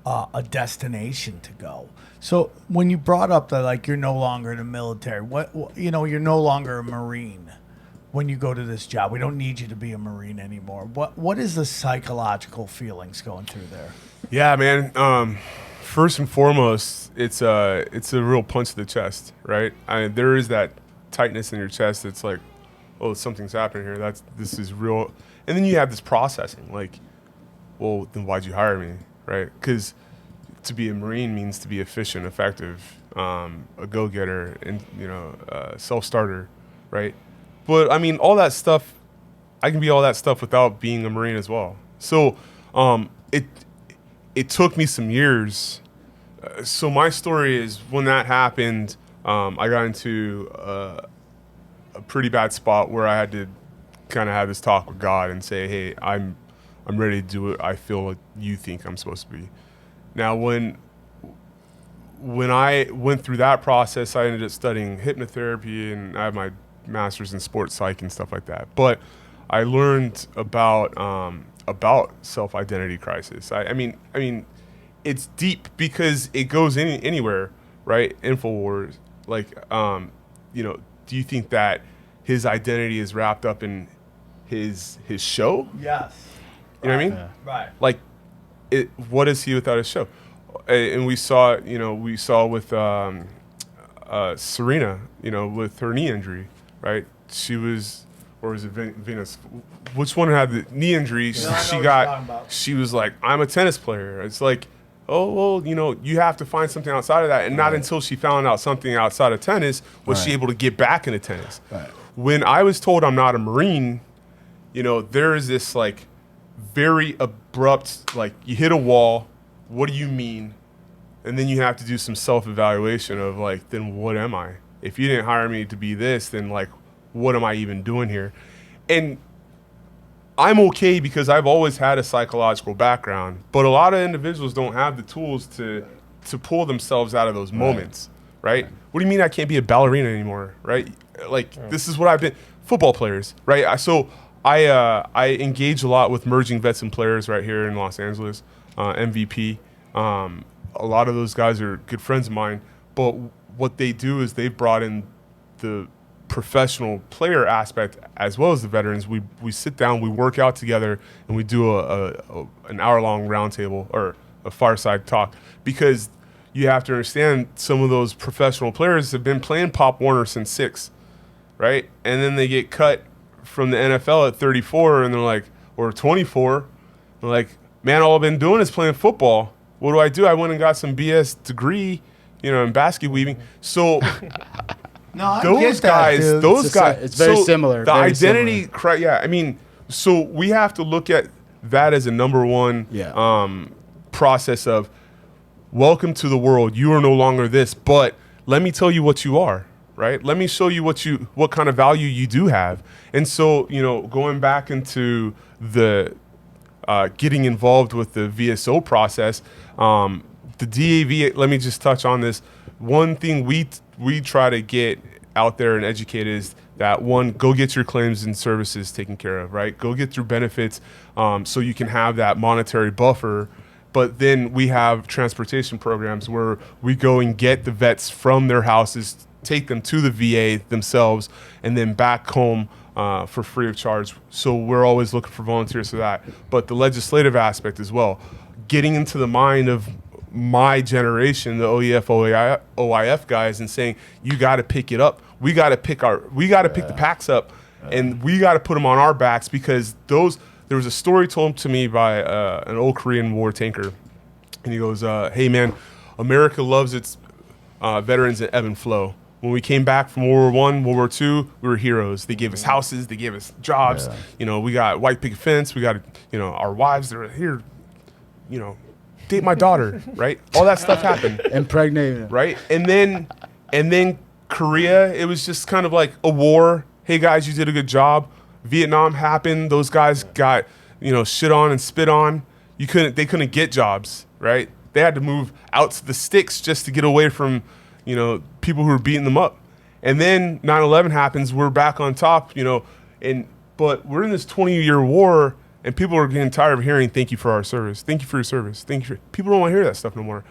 a destination to go. So when you brought up that, like, you're no longer in the military, you're no longer a Marine when you go to this job. We don't need you to be a Marine anymore. What is the psychological feelings going through there? Yeah, man. First and foremost, it's a real punch to the chest, right? There is that tightness in your chest. It's like, oh, something's happening here. This is real. And then you have this processing, like, well, then why'd you hire me? Right? Because to be a Marine means to be efficient, effective, a go-getter, and self-starter, right? But I mean, all that stuff, I can be all that stuff without being a Marine as well. So it took me some years. So my story is, when that happened, I got into a pretty bad spot where I had to kind of have this talk with God and say, hey, I'm ready to do what I feel like you think I'm supposed to be. Now, when I went through that process, I ended up studying hypnotherapy, and I have my master's in sports psych and stuff like that. But I learned about self-identity crisis. I mean, it's deep because it goes anywhere, right? InfoWars, like, do you think that his identity is wrapped up in his show? Yes. You know what I mean? Yeah. Right. Like, what is he without his show? And we saw with Serena, with her knee injury, right? She was, or was it Venus? Which one had the knee injury? She was like, I'm a tennis player. It's like, oh, well, you have to find something outside of that. And not until she found out something outside of tennis was she able to get back into tennis. Right. When I was told I'm not a Marine, there is this, like, very abrupt, like, you hit a wall, what do you mean? And then you have to do some self-evaluation of, like, then what am I? If you didn't hire me to be this, then, like, what am I even doing here? And I'm okay because I've always had a psychological background, but a lot of individuals don't have the tools to pull themselves out of those moments, right? What do you mean I can't be a ballerina anymore, right? Like, this is what I've been. Football players, right? So I engage a lot with merging vets and players right here in Los Angeles, MVP. A lot of those guys are good friends of mine, but what they do is they've brought in the professional player aspect as well as the veterans. We sit down, we work out together, and we do an hour-long roundtable or a fireside talk, because you have to understand some of those professional players have been playing Pop Warner since 6, right? And then they get cut from the NFL at 34, and they're like, or 24, they're like, man, all I've been doing is playing football. What do? I went and got some BS degree, in basket weaving. So No, I those get that, guys, dude. It's very similar. The very identity, similar. yeah. I mean, so we have to look at that as a number one process of welcome to the world. You are no longer this, but let me tell you what you are, right? Let me show you what kind of value you do have. And so, going back into the getting involved with the VSO process, the DAV, let me just touch on this. One thing we try to get out there and educate is that, one, go get your claims and services taken care of, right? Go get your benefits so you can have that monetary buffer. But then we have transportation programs where we go and get the vets from their houses, take them to the VA themselves, and then back home for free of charge. So we're always looking for volunteers for that. But the legislative aspect as well, getting into the mind of my generation, the OEF, OIF guys, and saying, you got to pick it up. We got to pick the packs up, and we got to put them on our backs, because there was a story told to me by an old Korean War tanker, and he goes, hey man, America loves its veterans that ebb and flow. When we came back from World War I, World War II, we were heroes. They gave us houses, they gave us jobs. We got white picket fence, we got our wives that are here, date my daughter, right? All that stuff happened. Impregnated. Right? And then Korea, it was just kind of like a war. Hey guys, you did a good job. Vietnam happened. Those guys got, shit on and spit on. They couldn't get jobs, right? They had to move out to the sticks just to get away from, people who were beating them up. And then 9/11 happens. We're back on top, but we're in this 20-year war. And people are getting tired of hearing, thank you for our service. Thank you for your service. People don't want to hear that stuff no more.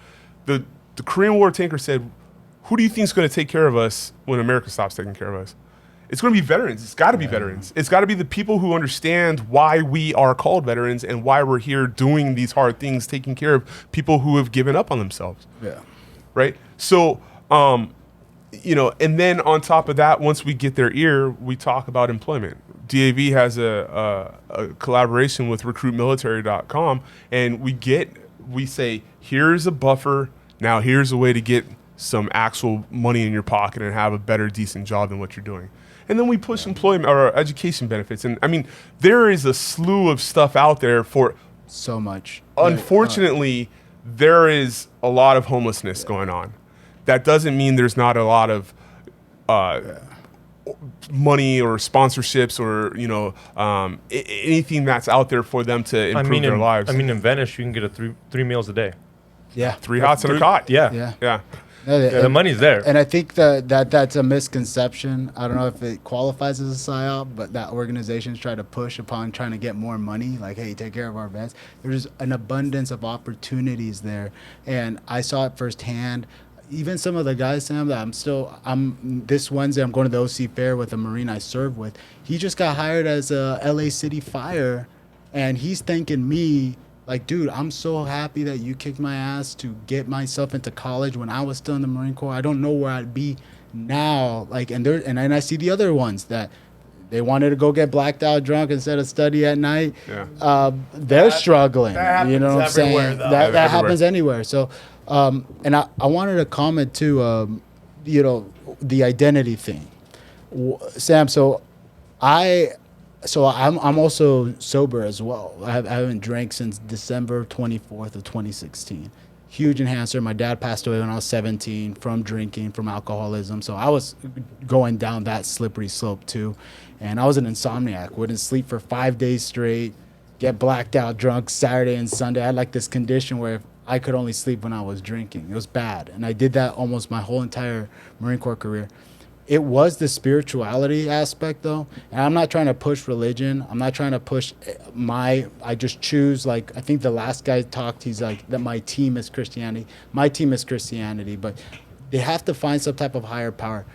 The Korean War tanker said, who do you think is going to take care of us when America stops taking care of us? It's going to be veterans. It's got to be veterans. It's got to be the people who understand why we are called veterans and why we're here doing these hard things, taking care of people who have given up on themselves. Yeah. Right? So, and then on top of that, once we get their ear, we talk about employment. DAV has a collaboration with recruitmilitary.com, and we say, here's a buffer. Now here's a way to get some actual money in your pocket and have a better, decent job than what you're doing. And then we push employment or education benefits. And I mean, there is a slew of stuff out there for so much. Unfortunately, there is a lot of homelessness going on. That doesn't mean there's not a lot of money or sponsorships or anything that's out there for them to improve their lives. I mean, in Venice, you can get three meals a day. Yeah, 3 hots and a cot. Yeah. The money's there. And I think that's a misconception. I don't know if it qualifies as a PSYOP, but that organizations try to push upon trying to get more money. Like, hey, take care of our vets. There's an abundance of opportunities there, and I saw it firsthand. Even some of the guys, Sam, that I'm this Wednesday, I'm going to the OC Fair with a Marine I serve with. He just got hired as a LA City Fire, and he's thanking me like, dude, I'm so happy that you kicked my ass to get myself into college when I was still in the Marine Corps. I don't know where I'd be now. Like, and I see the other ones that they wanted to go get blacked out drunk instead of study at night. Yeah. They're struggling. That you know what I'm saying? though. That happens anywhere. So, and I wanted to comment too, the identity thing. Sam, I'm also sober as well. I haven't drank since December 24th of 2016. Huge enhancer. My dad passed away when I was 17 from drinking, from alcoholism. So I was going down that slippery slope too. And I was an insomniac. Wouldn't sleep for 5 days straight, get blacked out drunk Saturday and Sunday. I had like this condition where I could only sleep when I was drinking. It was bad. And I did that almost my whole entire Marine Corps career. It was the spirituality aspect though. And I'm not trying to push religion. I'm not trying to push I just choose, like, I think the last guy talked, he's like, that my team is Christianity. My team is Christianity, but they have to find some type of higher power.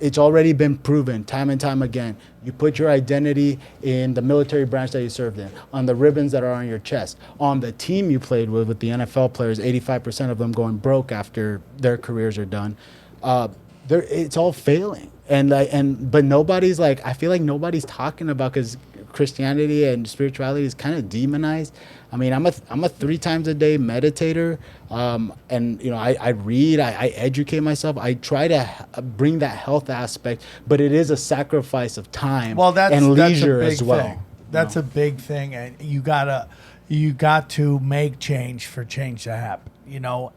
it's already been proven time and time again. You put your identity in the military branch that you served in, on the ribbons that are on your chest, on the team you played with the NFL players, 85% of them going broke after their careers are done. It's all failing. But nobody's like, I feel like nobody's talking about, because Christianity and spirituality is kind of demonized. I mean, I'm a 3 times a day meditator, and I read, I educate myself. I try to bring that health aspect, but it is a sacrifice of time and leisure as well. Thing. That's a big thing, and you got to make change for change to happen.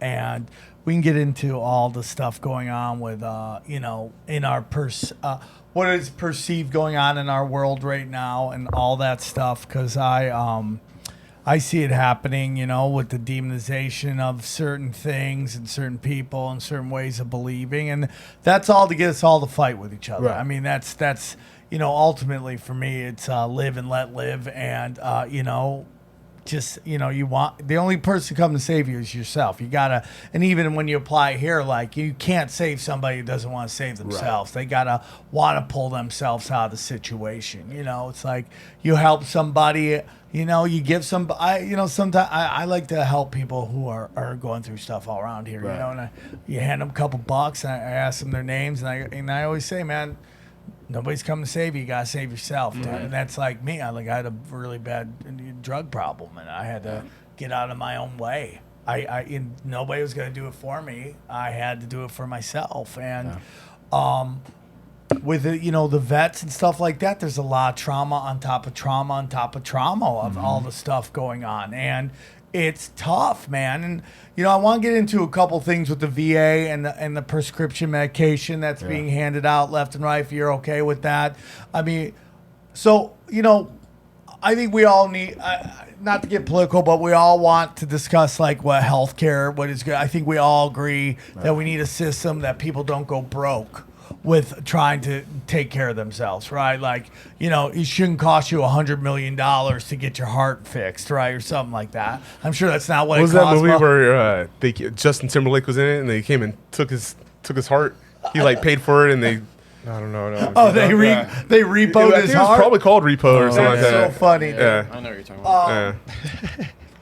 And we can get into all the stuff going on with in our what is perceived going on in our world right now and all that stuff, because I see it happening, with the demonization of certain things and certain people and certain ways of believing, and that's all to get us all to fight with each other. Right. I mean, that's ultimately for me, it's live and let live, and you want the only person to come to save you is yourself. You gotta, and even when you apply here, like, you can't save somebody who doesn't want to save themselves. Right. They gotta want to pull themselves out of the situation. It's like you help somebody. You give some. Sometimes I like to help people who are going through stuff all around here. Right. And you hand them a couple bucks, and I ask them their names, and I always say, man, nobody's coming to save you. You gotta save yourself. Mm-hmm. And that's like me. I had a really bad drug problem, and I had to get out of my own way. Nobody was gonna do it for me. I had to do it for myself. And with the vets and stuff like that, there's a lot of trauma on top of trauma on top of trauma of all the stuff going on, and it's tough, man. And I want to get into a couple things with the VA and the prescription medication that's being handed out left and right, if you're okay with that. I mean, so I think we all need, not to get political, but we all want to discuss like what healthcare, what is good. I think we all agree that we need a system that people don't go broke with trying to take care of themselves, right? Like, it shouldn't cost you $100 million to get your heart fixed, right? Or something like that. I'm sure that's not what it costs. What was that movie where Justin Timberlake was in it and they came and took his heart? He paid for it, and they... I don't know. No. Oh, they repoed his heart? It was probably called repo or something like that. That's so funny. Yeah. I know what you're talking about.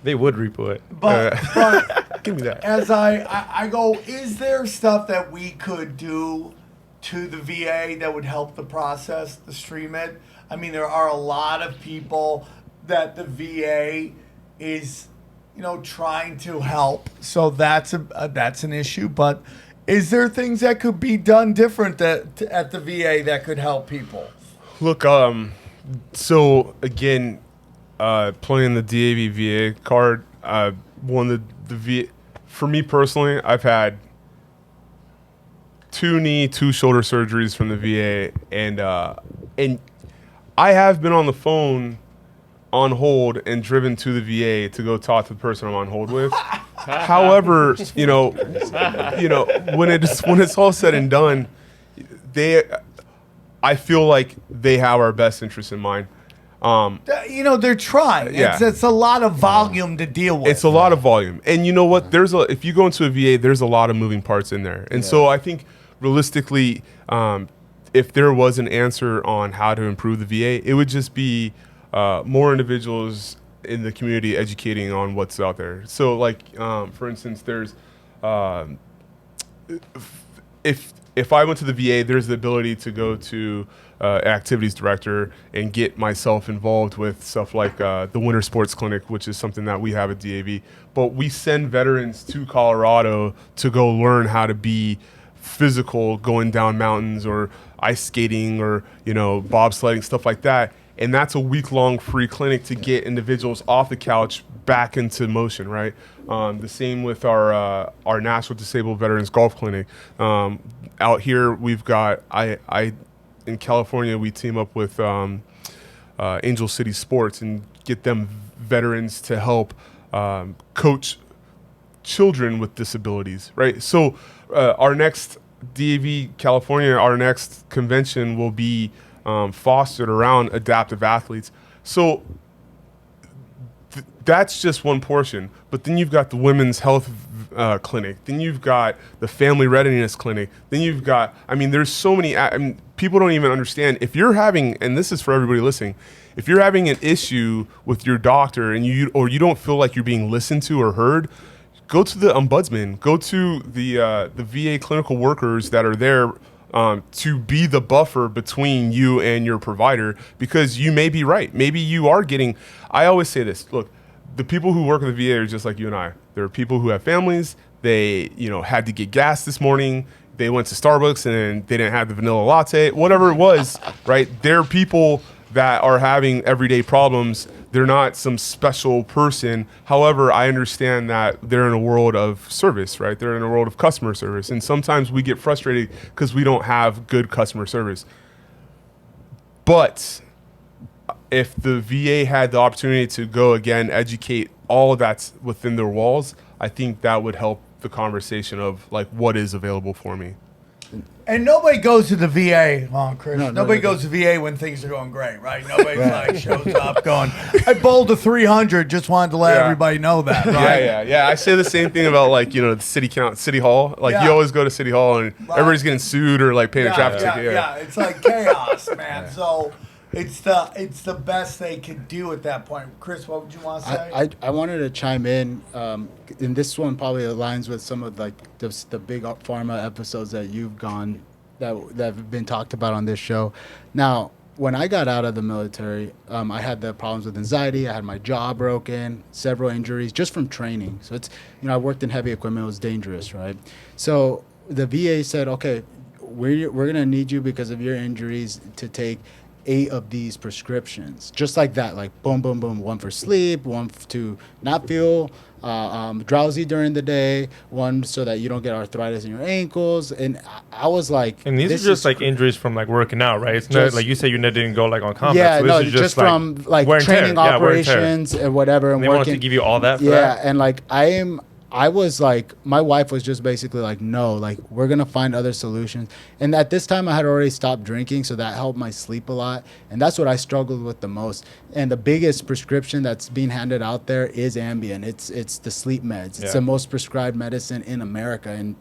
They would repo it. But give me that. As I go, is there stuff that we could do to the VA that would help the process, to stream it? I mean, there are a lot of people that the VA is, trying to help. So that's an issue. But is there things that could be done different at the VA that could help people? Look, so again, playing the DAV VA card, one of the VA, for me personally, I've had 2 knee, 2 shoulder surgeries from the VA, and I have been on the phone on hold and driven to the VA to go talk to the person I'm on hold with. However, when it's all said and done, I feel like they have our best interests in mind. They're trying. Yeah. It's a lot of volume to deal with. It's a lot of volume, and you know what? If you go into a VA, there's a lot of moving parts in there, and so I think realistically, if there was an answer on how to improve the VA, it would just be more individuals in the community educating on what's out there. So, for instance, there's if I went to the VA, there's the ability to go to activities director and get myself involved with stuff like the Winter Sports Clinic, which is something that we have at DAV. But we send veterans to Colorado to go learn how to be physical, going down mountains or ice skating or bobsledding, stuff like that. And that's a week-long free clinic to get individuals off the couch back into motion, right? The same with our National Disabled Veterans Golf Clinic. Out here, we've got in California, we team up with Angel City Sports and get them veterans to help coach children with disabilities, right? So our next DAV California, our next convention will be fostered around adaptive athletes. So that's just one portion. But then you've got the women's health clinic. Then you've got the family readiness clinic. Then you've got, I mean, there's so many, people don't even understand. If you're having, and this is for everybody listening, if you're having an issue with your doctor and you don't feel like you're being listened to or heard, go to the ombudsman, go to the VA clinical workers that are there to be the buffer between you and your provider, because you may be right. Maybe you are getting, I always say this, look, the people who work in the VA are just like you and I. There are people who have families. They, had to get gas this morning. They went to Starbucks and they didn't have the vanilla latte, whatever it was, right? They're people that are having everyday problems. They're not some special person. However, I understand that they're in a world of service, right? They're in a world of customer service. And sometimes we get frustrated because we don't have good customer service. But if the VA had the opportunity to go again, educate all of that's within their walls, I think that would help the conversation of like what is available for me. And nobody goes to the VA, Chris. No, nobody goes to VA when things are going great, right? Nobody like shows up going, I bowled a 300. Just wanted to let everybody know that, right? Yeah. I say the same thing about like the city hall. Like you always go to city hall and everybody's getting sued or like paying a traffic ticket. Yeah, it's like chaos, man. So it's the best they could do at that point. Chris, what would you want to say? I wanted to chime in, and this one probably aligns with some of like the big pharma episodes that you've gone that have been talked about on this show. Now, when I got out of the military, I had the problems with anxiety. I had my jaw broken, several injuries just from training. So it's I worked in heavy equipment. It was dangerous, right? So the VA said, okay, we're gonna need you because of your injuries to take 8 of these prescriptions, just like that, like boom, boom, boom. 1 for sleep, 1 to not feel drowsy during the day, 1 so that you don't get arthritis in your ankles. And I was like, and these are just like injuries from like working out, right? It's not like you say you didn't go like on combat. Yeah, so this is just from like training operations and whatever. And they wanted to give you all that. For that? that? And like I was like, my wife was just basically like, no, like we're going to find other solutions. And at this time I had already stopped drinking. So that helped my sleep a lot. And that's what I struggled with the most. And the biggest prescription that's being handed out there is Ambien. It's the sleep meds. It's the most prescribed medicine in America, and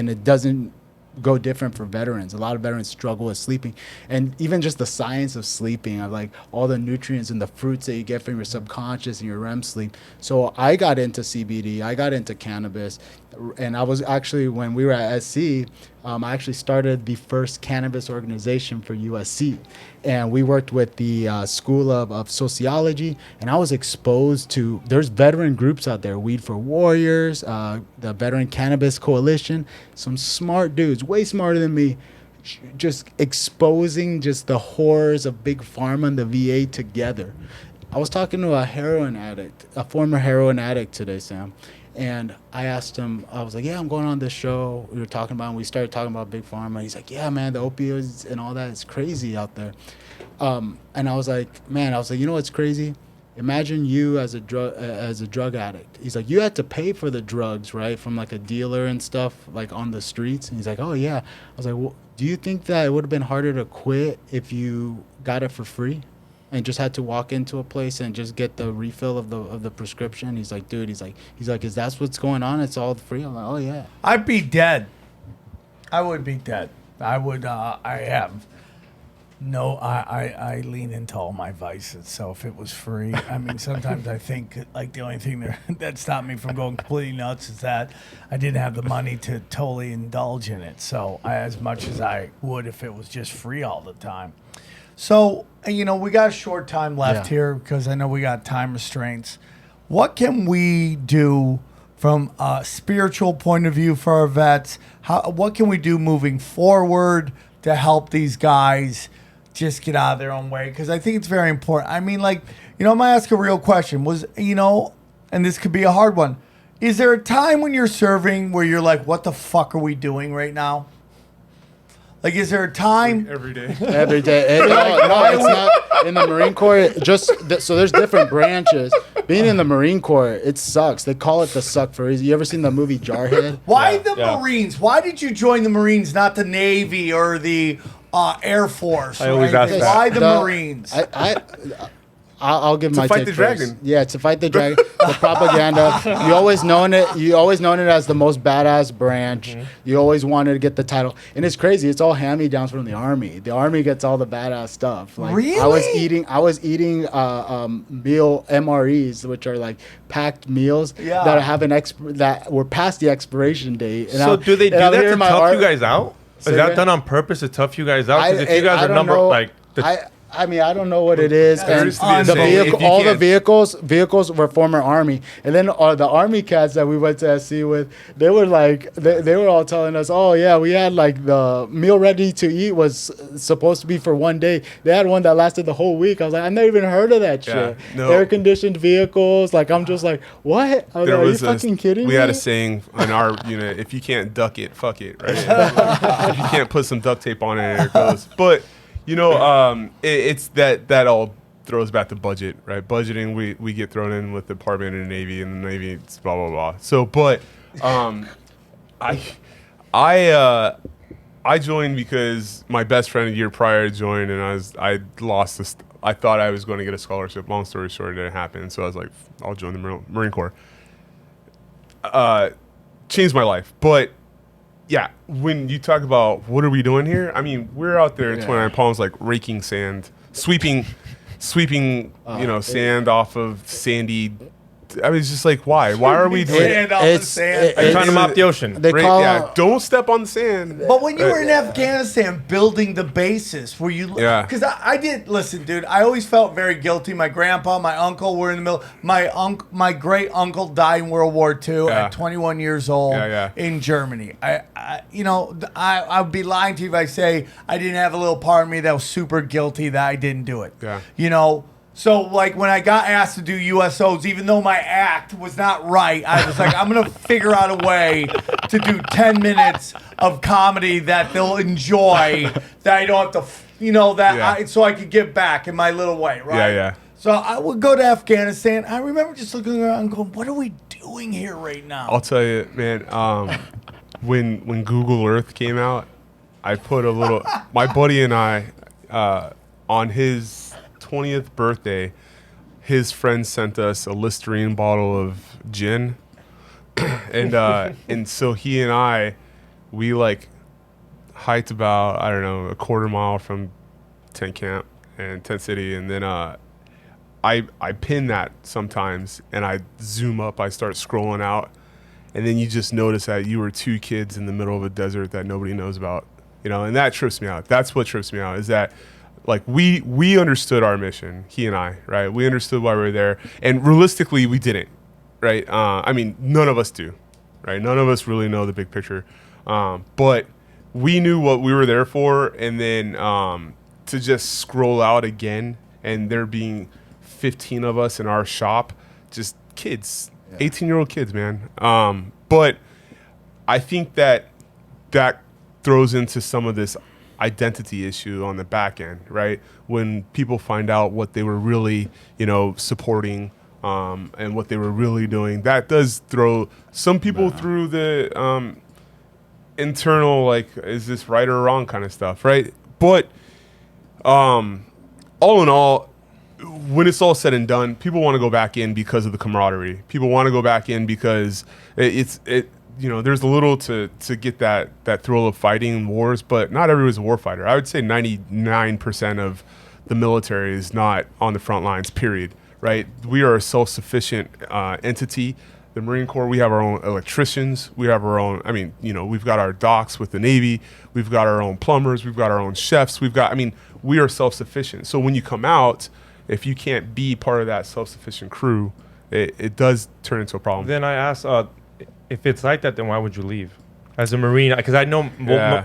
it doesn't go different for veterans. A lot of veterans struggle with sleeping, and even just the science of sleeping, of like all the nutrients and the fruits that you get from your subconscious and your REM sleep. So I got into CBD, I got into cannabis, and I was actually, when we were at SC, I actually started the first cannabis organization for USC, and we worked with the School of Sociology, and I was exposed to, there's veteran groups out there, Weed for Warriors, the Veteran Cannabis Coalition, some smart dudes, way smarter than me, just exposing just the horrors of big pharma and the VA together. I was talking to a former heroin addict today, Sam. And I asked him, I was like, yeah, I'm going on this show we were talking about, and we started talking about big pharma. He's like, yeah, man, the opioids and all that is crazy out there. And I was like, you know what's crazy? Imagine you as a drug addict. He's like, you had to pay for the drugs, right, from like a dealer and stuff, like on the streets. And he's like, oh yeah. I was like, well, do you think that it would have been harder to quit if you got it for free? And just had to walk into a place and just get the refill of the prescription. He's like, dude, he's like, is that what's going on? It's all free. I'm like, oh yeah. I'd be dead. I would be dead. I would. I lean into all my vices. So if it was free, I mean, sometimes I think like the only thing that stopped me from going completely nuts is that I didn't have the money to totally indulge in it. So as much as I would if it was just free all the time. So, we got a short time left here because I know we got time restraints. What can we do from a spiritual point of view for our vets? What can we do moving forward to help these guys just get out of their own way? Because I think it's very important. I mean, I'm going to ask a real question. And this could be a hard one. Is there a time when you're serving where you're like, what the fuck are we doing right now? Like, is there a time? Every day. Every day. No, it's not. In the Marine Corps, so there's different branches. Being in the Marine Corps, it sucks. They call it the suck for a reason. You ever seen the movie Jarhead? Why the Marines? Why did you join the Marines, not the Navy or the Air Force? I always ask that. Why the Marines? I'll give my fight take the first. dragon. Yeah, to fight the dragon. The propaganda. You always known it. You always known it as the most badass branch. Mm-hmm. You always wanted to get the title, and it's crazy. It's all hand-me-downs from the army. The army gets all the badass stuff. Like, Really? I was eating meal MREs, which are like packed meals Yeah. that have that were past the expiration date. And So do they do that to tough you guys out? Say Is that again? done on purpose to tough you guys out? Because if you guys I are don't number know. like I mean, I don't know what it is. There And used to be a the saying, vehicle, if you all the can't- vehicles were former army, and then the army cats that we went to SC with, they were like, they were all telling us, oh yeah, we had like the meal ready to eat was supposed to be for one day. They had one that lasted the whole week. I was like, I never even heard of that shit. Yeah, no. Air conditioned vehicles. Like, I'm just like, what? I was like, are you fucking kidding we me? had a saying in our unit: if you can't duck it, fuck it. Right? If you can't put some duct tape on it, there it goes. But it's that all throws back to budget, right? Budgeting, we get thrown in with the Department of the Navy, and the Navy, it's blah blah blah. So, but I joined because my best friend a year prior joined, and I lost this. I thought I was going to get a scholarship. Long story short, it didn't happen. So I was like, I'll join the Marine Corps. Changed my life, but. Yeah, when you talk about what are we doing here, I mean, we're out there in 29 Palms, like raking sand, sweeping, sand off of sandy. I mean, it's just like, why? Why are we doing Sand off the sand. I'm trying to mop the ocean. They call don't step on the sand. But when you were in Afghanistan building the bases, were you? Yeah. Because I did listen, dude. I always felt very guilty. My grandpa, my uncle were in the middle. My great uncle died in World War II Yeah. at 21 years old in Germany. I would be lying to you if I say I didn't have a little part of me that was super guilty that I didn't do it. Yeah. So, like, when I got asked to do USOs, even though my act was not right, I was like, I'm going to figure out a way to do 10 minutes of comedy that they'll enjoy, that I don't have to, so I could give back in my little way, right? Yeah. So I would go to Afghanistan. I remember just looking around and going, what are we doing here right now? I'll tell you, man, when Google Earth came out, I put a little, my buddy and I, on his 20th birthday, his friend sent us a Listerine bottle of gin, and so he and I, we like hiked about, I don't know, a quarter mile from tent camp and tent city, and then I pin that sometimes, and I zoom up, I start scrolling out, and then you just notice that you were two kids in the middle of a desert that nobody knows about, and that trips me out. That's what trips me out, is that like we understood our mission, he and I, right? We understood why we were there, and realistically, we didn't, right? I mean, none of us do, right? None of us really know the big picture, but we knew what we were there for, and then to just scroll out again, and there being 15 of us in our shop, just kids, 18-year-old kids, man. But I think that throws into some of this identity issue on the back end, right? When people find out what they were really, supporting, and what they were really doing, that does throw some people through the internal, like, is this right or wrong kind of stuff, right? But all in all, when it's all said and done, people want to go back in because of the camaraderie. People want to go back in because there's a little to get that thrill of fighting wars, but not everyone's a war fighter. I would say 99% of the military is not on the front lines, period, right? We are a self-sufficient entity. The Marine Corps, we have our own electricians. We have our own, we've got our docks with the Navy. We've got our own plumbers. We've got our own chefs. We are self-sufficient. So when you come out, if you can't be part of that self-sufficient crew, it does turn into a problem. Then I asked, if it's like that, then why would you leave as a Marine? Because I know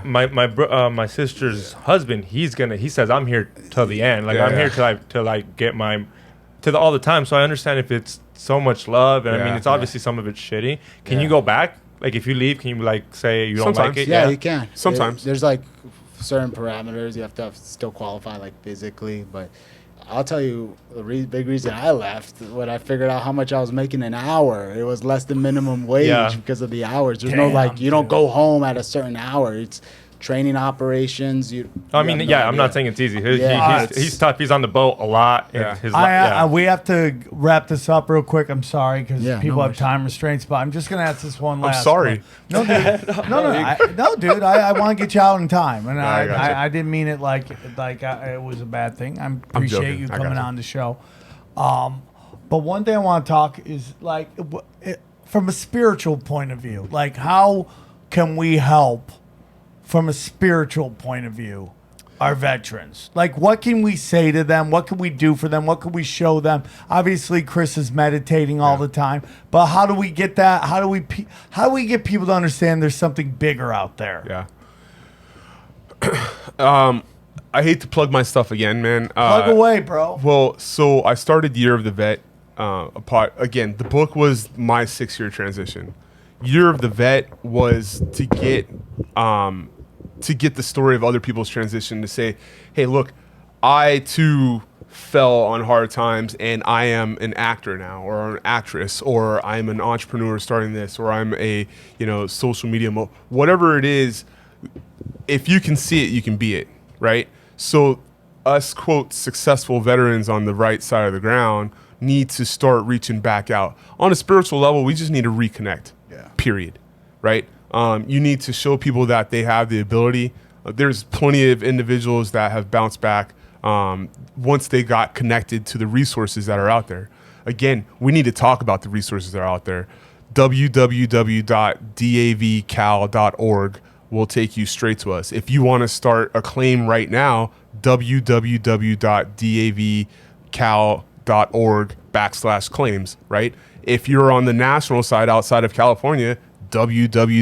my sister's husband. He says I'm here till the end. Like I'm here till I get all the time. So I understand if it's so much love, and I mean it's obviously some of it's shitty. Can you go back? Like if you leave, can you like say you don't like it? Yeah, you can. Sometimes there's like certain parameters you have to still qualify, like physically, but. I'll tell you the big reason I left when I figured out how much I was making an hour. It was less than minimum wage because of the hours. There's no you don't go home at a certain hour. It's training operations. I mean, yeah, I'm not saying it's easy. He's tough. He's on the boat a lot. Yeah. We have to wrap this up real quick. I'm sorry because people have time restraints, but I'm just gonna ask this one last. I'm sorry. No, dude. No, dude. I want to get you out in time, and I didn't mean it like it was a bad thing. I appreciate you coming on the show. But one thing I want to talk is like from a spiritual point of view, like how can we help from a spiritual point of view our veterans? Like what can we say to them? What can we do for them? What can we show them? Obviously Chris is meditating all the time, but how do we get that? How do we get people to understand there's something bigger out there? I hate to plug my stuff again, man. Plug away, bro. Well, so I started Year of the Vet. Again, the book was my 6-year transition. Year of the Vet was to get the story of other people's transition, to say, hey, look, I too fell on hard times and I am an actor now, or an actress, or I'm an entrepreneur starting this, or I'm a social media whatever it is. If you can see it, you can be it, right? So us, quote, successful veterans on the right side of the ground need to start reaching back out. On a spiritual level, we just need to reconnect, period, right? You need to show people that they have the ability. There's plenty of individuals that have bounced back once they got connected to the resources that are out there. Again, we need to talk about the resources that are out there. www.davcal.org will take you straight to us. If you want to start a claim right now, www.davcal.org/claims, right? If you're on the national side outside of California, www.dav.org.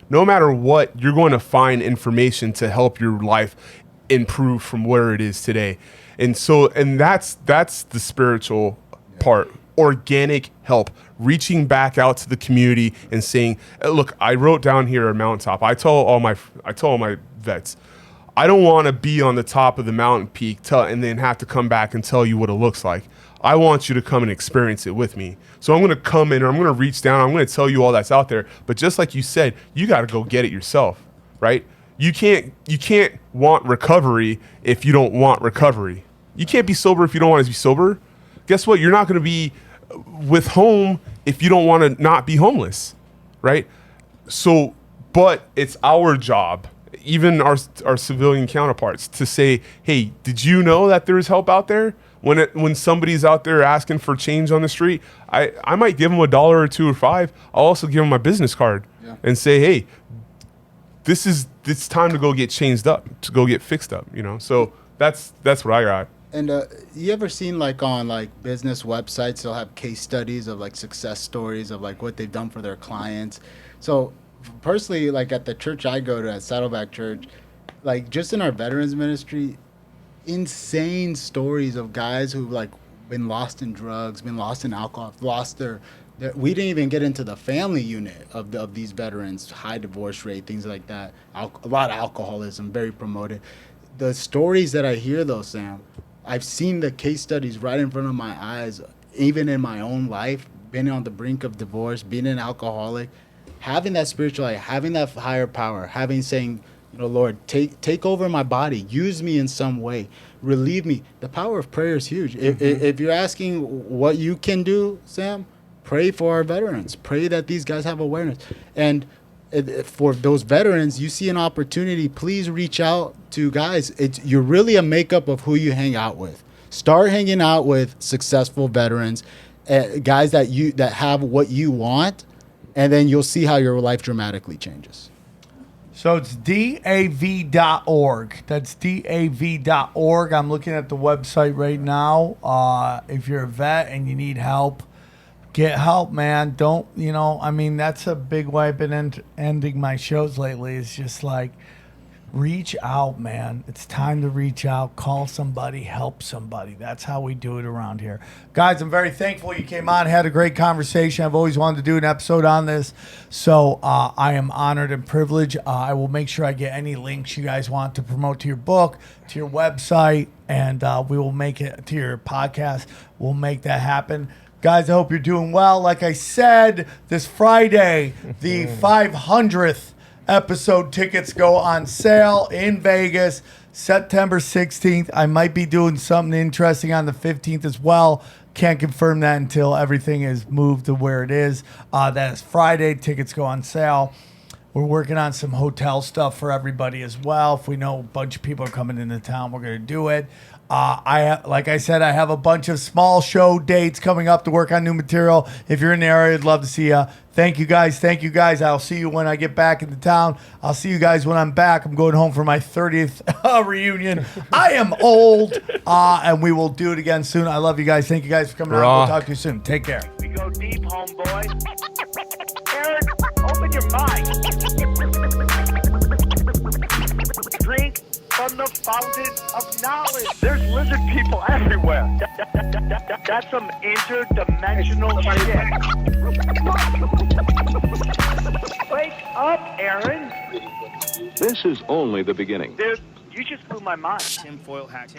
No matter what, you're going to find information to help your life improve from where it is today. And that's the spiritual part. Organic help, reaching back out to the community and saying, look, I wrote down here a mountaintop. I told all my vets, I don't want to be on the top of the mountain peak and then have to come back and tell you what it looks like. I want you to come and experience it with me. So I'm going to come in, or I'm going to reach down, I'm going to tell you all that's out there. But just like you said, you got to go get it yourself, right? You can't want recovery if you don't want recovery. You can't be sober if you don't want to be sober. Guess what? You're not going to be with home if you don't want to not be homeless, right? So, but it's our job, even our civilian counterparts, to say, hey, did you know that there's help out there? When somebody's out there asking for change on the street, I might give them $1 or $2 or $5. I'll also give them my business card and say, hey, it's time to go get changed up, to go get fixed up, So that's what I got. And you ever seen like on like business websites, they'll have case studies of like success stories of like what they've done for their clients. So personally, like at the church I go to, at Saddleback Church, like just in our veterans ministry, insane stories of guys who've like been lost in drugs, been lost in alcohol, lost their we didn't even get into the family unit of these veterans, high divorce rate, things like that. A lot of alcoholism, very promoted. The stories that I hear though, Sam, I've seen the case studies right in front of my eyes, even in my own life, been on the brink of divorce, being an alcoholic, having that spiritual life, having that higher power, saying, Lord, take over my body, use me in some way, relieve me. The power of prayer is huge. If you're asking what you can do, Sam, pray for our veterans. Pray that these guys have awareness. And for those veterans, you see an opportunity, please reach out to guys. You're really a makeup of who you hang out with. Start hanging out with successful veterans, guys that have what you want, and then you'll see how your life dramatically changes. So it's DAV.org. That's DAV.org. I'm looking at the website right now. If you're a vet and you need help, get help, man. Don't, that's a big way I've been ending my shows lately. It's just like, reach out, man. It's time to reach out. Call somebody, help somebody. That's how we do it around here. Guys, I'm very thankful you came on, had a great conversation. I've always wanted to do an episode on this, so I am honored and privileged. I will make sure I get any links you guys want to promote to your book, to your website, and we will make it to your podcast. We'll make that happen. Guys, I hope you're doing well. Like I said, this Friday, the 500th episode tickets go on sale in Vegas September 16th. I might be doing something interesting on the 15th as well. Can't confirm that until everything is moved to where it is. That is Friday. Tickets go on sale. We're working on some hotel stuff for everybody as well. If we know a bunch of people are coming into town, we're going to do it. Like I said, I have a bunch of small show dates coming up to work on new material. If you're in the area, I'd love to see you. Thank you guys. Thank you guys. I'll see you when I get back into town. I'll see you guys when I'm back. I'm going home for my 30th reunion. I am old, and we will do it again soon. I love you guys. Thank you guys for coming out. We'll talk to you soon. Take care. We go deep, homeboy. Aaron, open your mind. Drink from the fountain of knowledge. There's lizard people everywhere. That's some interdimensional shit. Wake up, Aaron. This is only the beginning. Dude, you just blew my mind. Tinfoil hat.